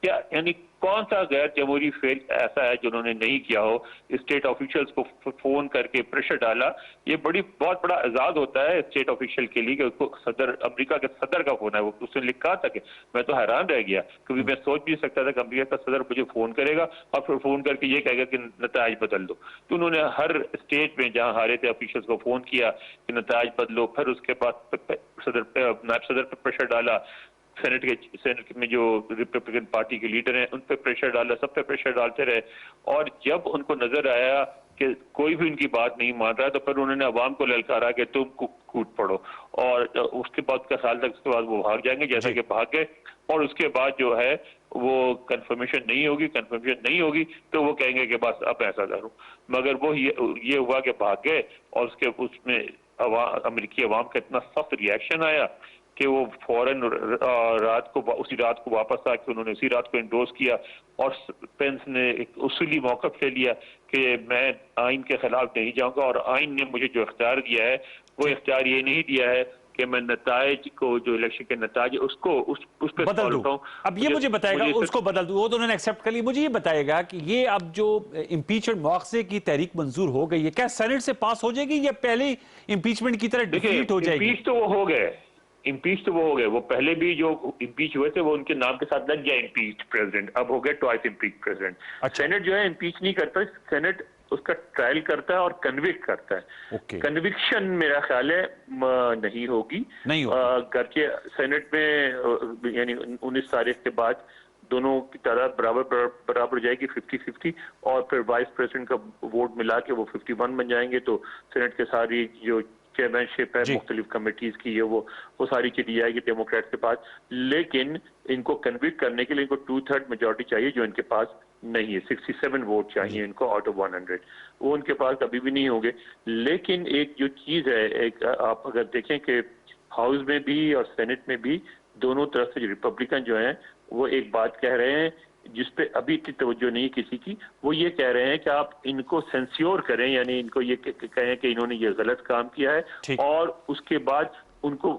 Speaker 8: क्या यानी कौन सा गैर जमहूरी फेल ऐसा है जो उन्होंने नहीं किया हो, स्टेट ऑफिशियल्स को फोन करके प्रेशर डाला। ये बहुत बड़ा एजाज होता है स्टेट ऑफिशियल के लिए कि उसको सदर अमेरिका के सदर का फोन है, वो उसने लिखा था कि मैं तो हैरान रह गया क्योंकि मैं सोच भी सकता था कि अमेरिका का सदर मुझे फोन करेगा और फिर फोन करके ये कहेगा कि नताज बदल दो। तो उन्होंने हर स्टेट में जहां हारे थे ऑफिशियल्स को फोन किया कि नताज बदलो, फिर उसके बाद नायब सदर पर प्रेशर डाला, सेनेट में जो रिपब्लिकन पार्टी के लीडर हैं उन पर प्रेशर डाला, सब पे प्रेशर डालते रहे, और जब उनको नजर आया कि कोई भी उनकी बात नहीं मान रहा तो फिर उन्होंने अवाम को ललकारा कि तुम कूद पड़ो, और उसके बाद का साल तक उसके बाद वो भाग जाएंगे जैसा कि भाग गए, और उसके बाद जो है वो कंफर्मेशन नहीं होगी तो वो कहेंगे कि बस अब ऐसा करूं, मगर वो ये हुआ कि भाग गए, और उसमें अमेरिकी अवाम का इतना सख्त रिएक्शन आया कि वो फौरन उसी रात को वापस आके उन्होंने उसी रात को इंडोर्स किया, और पेंस ने एक उसूली मौक़िफ़ ले लिया कि मैं आइन के खिलाफ नहीं जाऊंगा, और आइन ने मुझे जो इख्तियार दिया है वो इख्तियार ये नहीं दिया है कि मैं नताइज को जो इलेक्शन के नताइज उसको उस पर
Speaker 1: बदल दूं। अब ये मुझे बताएगा उसको बदल दूं, वो तो उन्होंने एक्सेप्ट कर ली। मुझे ये बताएगा कि ये अब जो इम्पीचमेंट मुआवजे की तहरीक मंजूर हो गई है, क्या सेनेट से पास हो जाएगी या पहले इम्पीचमेंट की तरह डिफीट हो जाएगी?
Speaker 8: इम्पीच तो वो हो गए, वो पहले भी जो इम्पीच हुए थे वो उनके नाम के साथ लग गया इम्पीच प्रेसिडेंट, अब हो गए ट्वाइस इम्पीच प्रेसिडेंट। सेनेट जो है इम्पीच नहीं करता, सेनेट उसका ट्रायल करता है और कन्विक्ट करता है। कन्विक्शन मेरा ख्याल है नहीं होगी, करके सेनेट में यानी 19 तारीख के बाद दोनों की तादाद बराबर जाएगी 50-50, और फिर वाइस प्रेसिडेंट का वोट मिला के वो 51 बन जाएंगे, तो सेनेट के सारी जो चेयरमैनशिप है मुख्तलिफ कमेटीज की है वो सारी चली जाएगी डेमोक्रेट के पास, लेकिन इनको कन्विक्ट करने के लिए इनको 2/3 मेजॉरिटी चाहिए जो इनके पास नहीं है। 67 वोट चाहिए इनको आउट ऑफ 100, वो उनके पास कभी भी नहीं होंगे। लेकिन एक जो चीज है, एक आप अगर देखें कि हाउस में भी और सेनेट में भी दोनों तरफ से रिपब्लिकन जो हैं वो एक बात कह रहे हैं जिसपे अभी इतनी तवज्जो नहीं किसी की, वो ये कह रहे हैं कि आप इनको सेंस्योर करें, यानी इनको ये कहें कि इन्होंने ये गलत काम किया है, और उसके बाद उनको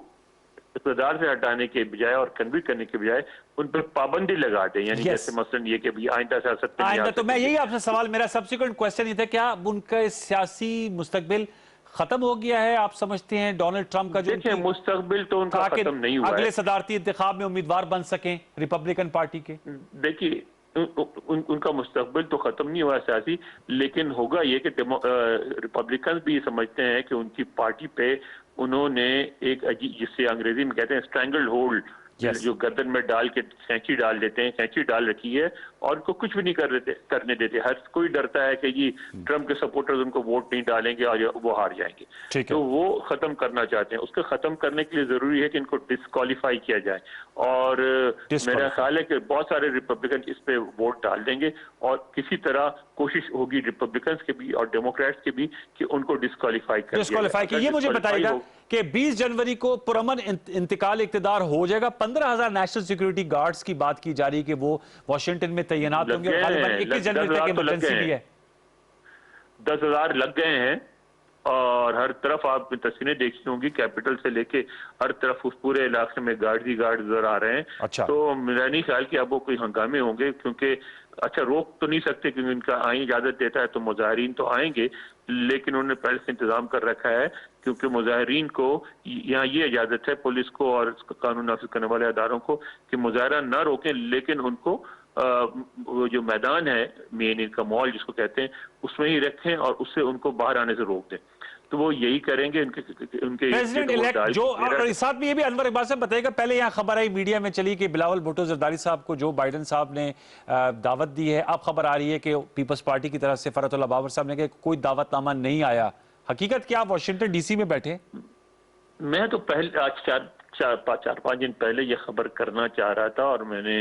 Speaker 8: इक़्तिदार से हटाने के बजाय और कन्विक्ट करने के बजाय उन पर पाबंदी लगा दें, यानी
Speaker 1: Yes.
Speaker 8: जैसे मसलन ये कि भाई आइंदा सियासत पे नहीं आ
Speaker 1: आइंदा, तो मैं
Speaker 8: सकेंगे।
Speaker 1: यही आपसे सवाल, मेरा सब्सिक्वेंट क्वेश्चन ये था, क्या उनका सियासी मुस्तकबिल खत्म हो गया है? आप समझते हैं डोनाल्ड ट्रंप का जो
Speaker 8: देखिए, मुस्तकबिल तो उनका
Speaker 1: कहा कि
Speaker 8: खत्म नहीं हुआ
Speaker 1: अगले
Speaker 8: है।
Speaker 1: सदारती इंतखाब में उम्मीदवार बन सकें रिपब्लिकन पार्टी के?
Speaker 8: देखिए, उनका मुस्तकबिल तो खत्म नहीं हुआ सियासी, लेकिन होगा ये कि रिपब्लिकन भी समझते हैं कि उनकी पार्टी पे उन्होंने एक जिससे अंग्रेजी में कहते हैं स्ट्रैंगल्ड होल्ड,
Speaker 1: Yes.
Speaker 8: जो गर्दन में डाल के कैंची डाल देते हैं, कैंची डाल रखी है और उनको कुछ भी नहीं करने देते। हर कोई डरता है कि ये ट्रम्प के सपोर्टर्स उनको वोट नहीं डालेंगे और वो हार जाएंगे।
Speaker 1: ठीक है।
Speaker 8: तो वो खत्म करना चाहते हैं। उसको खत्म करने के लिए जरूरी है कि इनको डिस्क्वालीफाई किया जाए, और मेरा ख्याल है कि बहुत सारे रिपब्लिकन इस पे वोट डाल देंगे और किसी तरह कोशिश होगी रिपब्लिकन के भी और डेमोक्रेट्स के भी कि उनको डिस्क्वालीफाई कर
Speaker 1: डिस्क्वालीफाई की। ये मुझे बताइएगा कि 20 जनवरी को पुरअमन इंतकाल इक़्तिदार हो जाएगा। 15,000 नेशनल सिक्योरिटी गार्ड्स की बात की जा रही है कि वो वाशिंगटन में तैनात होंगे और गालिबन 21 जनवरी तक इमरजेंसी भी है।
Speaker 8: 10,000 लग गए हैं और हर तरफ आप तस्वीरें देखी होंगी, कैपिटल से लेके हर तरफ उस पूरे इलाके में गार्ड ही गार्ड नजर आ रहे हैं।
Speaker 1: अच्छा।
Speaker 8: तो मेरा नहीं ख्याल कि अब वो कोई हंगामे होंगे, क्योंकि अच्छा रोक तो नहीं सकते क्योंकि उनका आइन इजाजत देता है, तो मुजाहिरीन तो आएंगे, लेकिन उन्होंने पहले से इंतजाम कर रखा है, क्योंकि मुजाहिरीन को यहाँ ये इजाजत है पुलिस को और कानून नाफिज करने वाले अदारों को कि मुजाहरा ना रोकें, लेकिन उनको वो जो मैदान है मेन इनका मॉल जिसको कहते हैं उसमें ही रखें और उससे उनको बाहर आने से रोक दें। तो वो यही करेंगे। उनके
Speaker 1: प्रेसिडेंट इलेक्ट जो, और साथ में ये भी अनवर इकबाल साहब बताएगा, पहले यहाँ खबर आई मीडिया में चली कि बिलावल भुट्टो जरदारी साहब को जो बाइडन साहब ने दावत दी है, अब खबर आ रही है कि पीपल्स पार्टी की तरफ से फरहतुल्लाह बाबर साहब ने कहा कोई दावतनामा नहीं आया। हकीकत क्या, आप वाशिंगटन डीसी में बैठे?
Speaker 8: मैं तो पहले आज चार पाँच दिन पहले ये खबर करना चाह रहा था और मैंने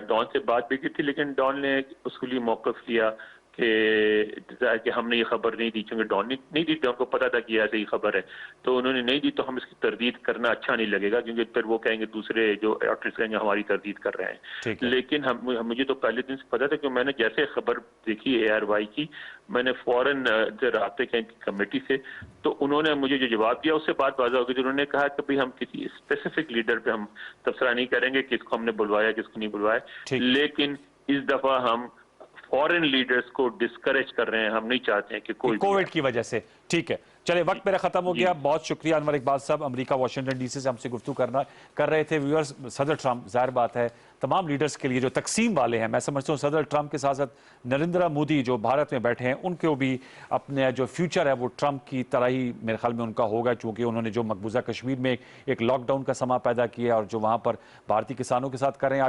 Speaker 8: डॉन से बात भी की थी, लेकिन डॉन ने उसके लिए मौक़िफ़ लिया कि हमने ये खबर नहीं दी, क्योंकि डॉन ने नहीं दी, डॉन को पता था कि ऐसी ही खबर है, तो उन्होंने नहीं दी, तो हम इसकी तरदीद करना अच्छा नहीं लगेगा, क्योंकि फिर वो कहेंगे दूसरे जो आर्टिस्ट कहेंगे हमारी तरदीद कर रहे हैं। लेकिन मुझे तो पहले दिन से पता था कि मैंने जैसे खबर देखी ARY की, मैंने फौरन राब्ते कमेटी से, तो उन्होंने मुझे जो जवाब दिया उससे बात वाज़ा हो गई। उन्होंने कहा कि भाई हम किसी स्पेसिफिक लीडर पे हम तबसरा नहीं करेंगे किसको हमने बुलवाया किसको नहीं बुलवाया, लेकिन इस दफा हम फॉरेन लीडर्स को डिस्करेज कर रहे हैं। हम नहीं चाहते हैं कि कोई
Speaker 1: कोविड की वजह से। ठीक है, चले वक्त मेरा खत्म हो गया। बहुत शुक्रिया अनवर इकबाल साहब, अमेरिका वाशिंगटन डीसी से हमसे गुफ्तगू कर रहे थे। व्यूअर्स, सदर ट्रंप, जाहिर बात है तमाम लीडर्स के लिए जो तकसीम वाले हैं, मैं समझता हूँ सदर ट्रंप के साथ साथ नरेंद्र मोदी जो भारत में बैठे हैं, उनको भी अपने जो फ्यूचर है वो ट्रंप की तरह ही मेरे ख्याल में उनका होगा, चूँकि उन्होंने जो मकबूजा कश्मीर में एक लॉकडाउन का समा पैदा किया और जो वहाँ पर भारतीय किसानों के साथ कर रहे हैं।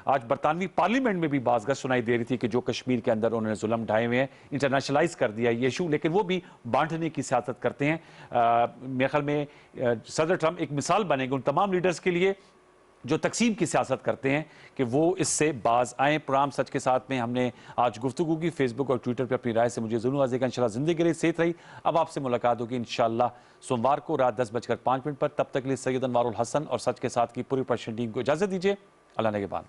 Speaker 1: आज बरतानवी पार्लियामेंट में भी बाज़गत सुनाई दे रही थी कि जो कश्मीर के अंदर उन्होंने जुल्म ढाए हुए हैं, इंटरनेशनलाइज कर दिया ये इशू, लेकिन वो भी बांटने की सियासत करते हैं। मेरे ख्याल में सदर ट्रंप एक मिसाल बनेंगे उन तमाम लीडर्स के लिए जो तकसीम की सियासत करते हैं कि वो इससे बाज आएँ। प्रोग्राम सच के साथ में हमने आज गुफ्तगू की, फेसबुक और ट्विटर पर अपनी राय से मुझे जरूर आज़ेगा। इंशाल्लाह ज़िंदगी रही, सेहत रही। अब आपसे मुलाकात होगी इंशाल्लाह सोमवार को रात 10:05 पर। तब तक के लिए सैयद अनवारुल हसन और सच के साथ की पूरी प्रोडक्शन टीम को इजाज़त दीजिए। अल्लाह ने के बाद।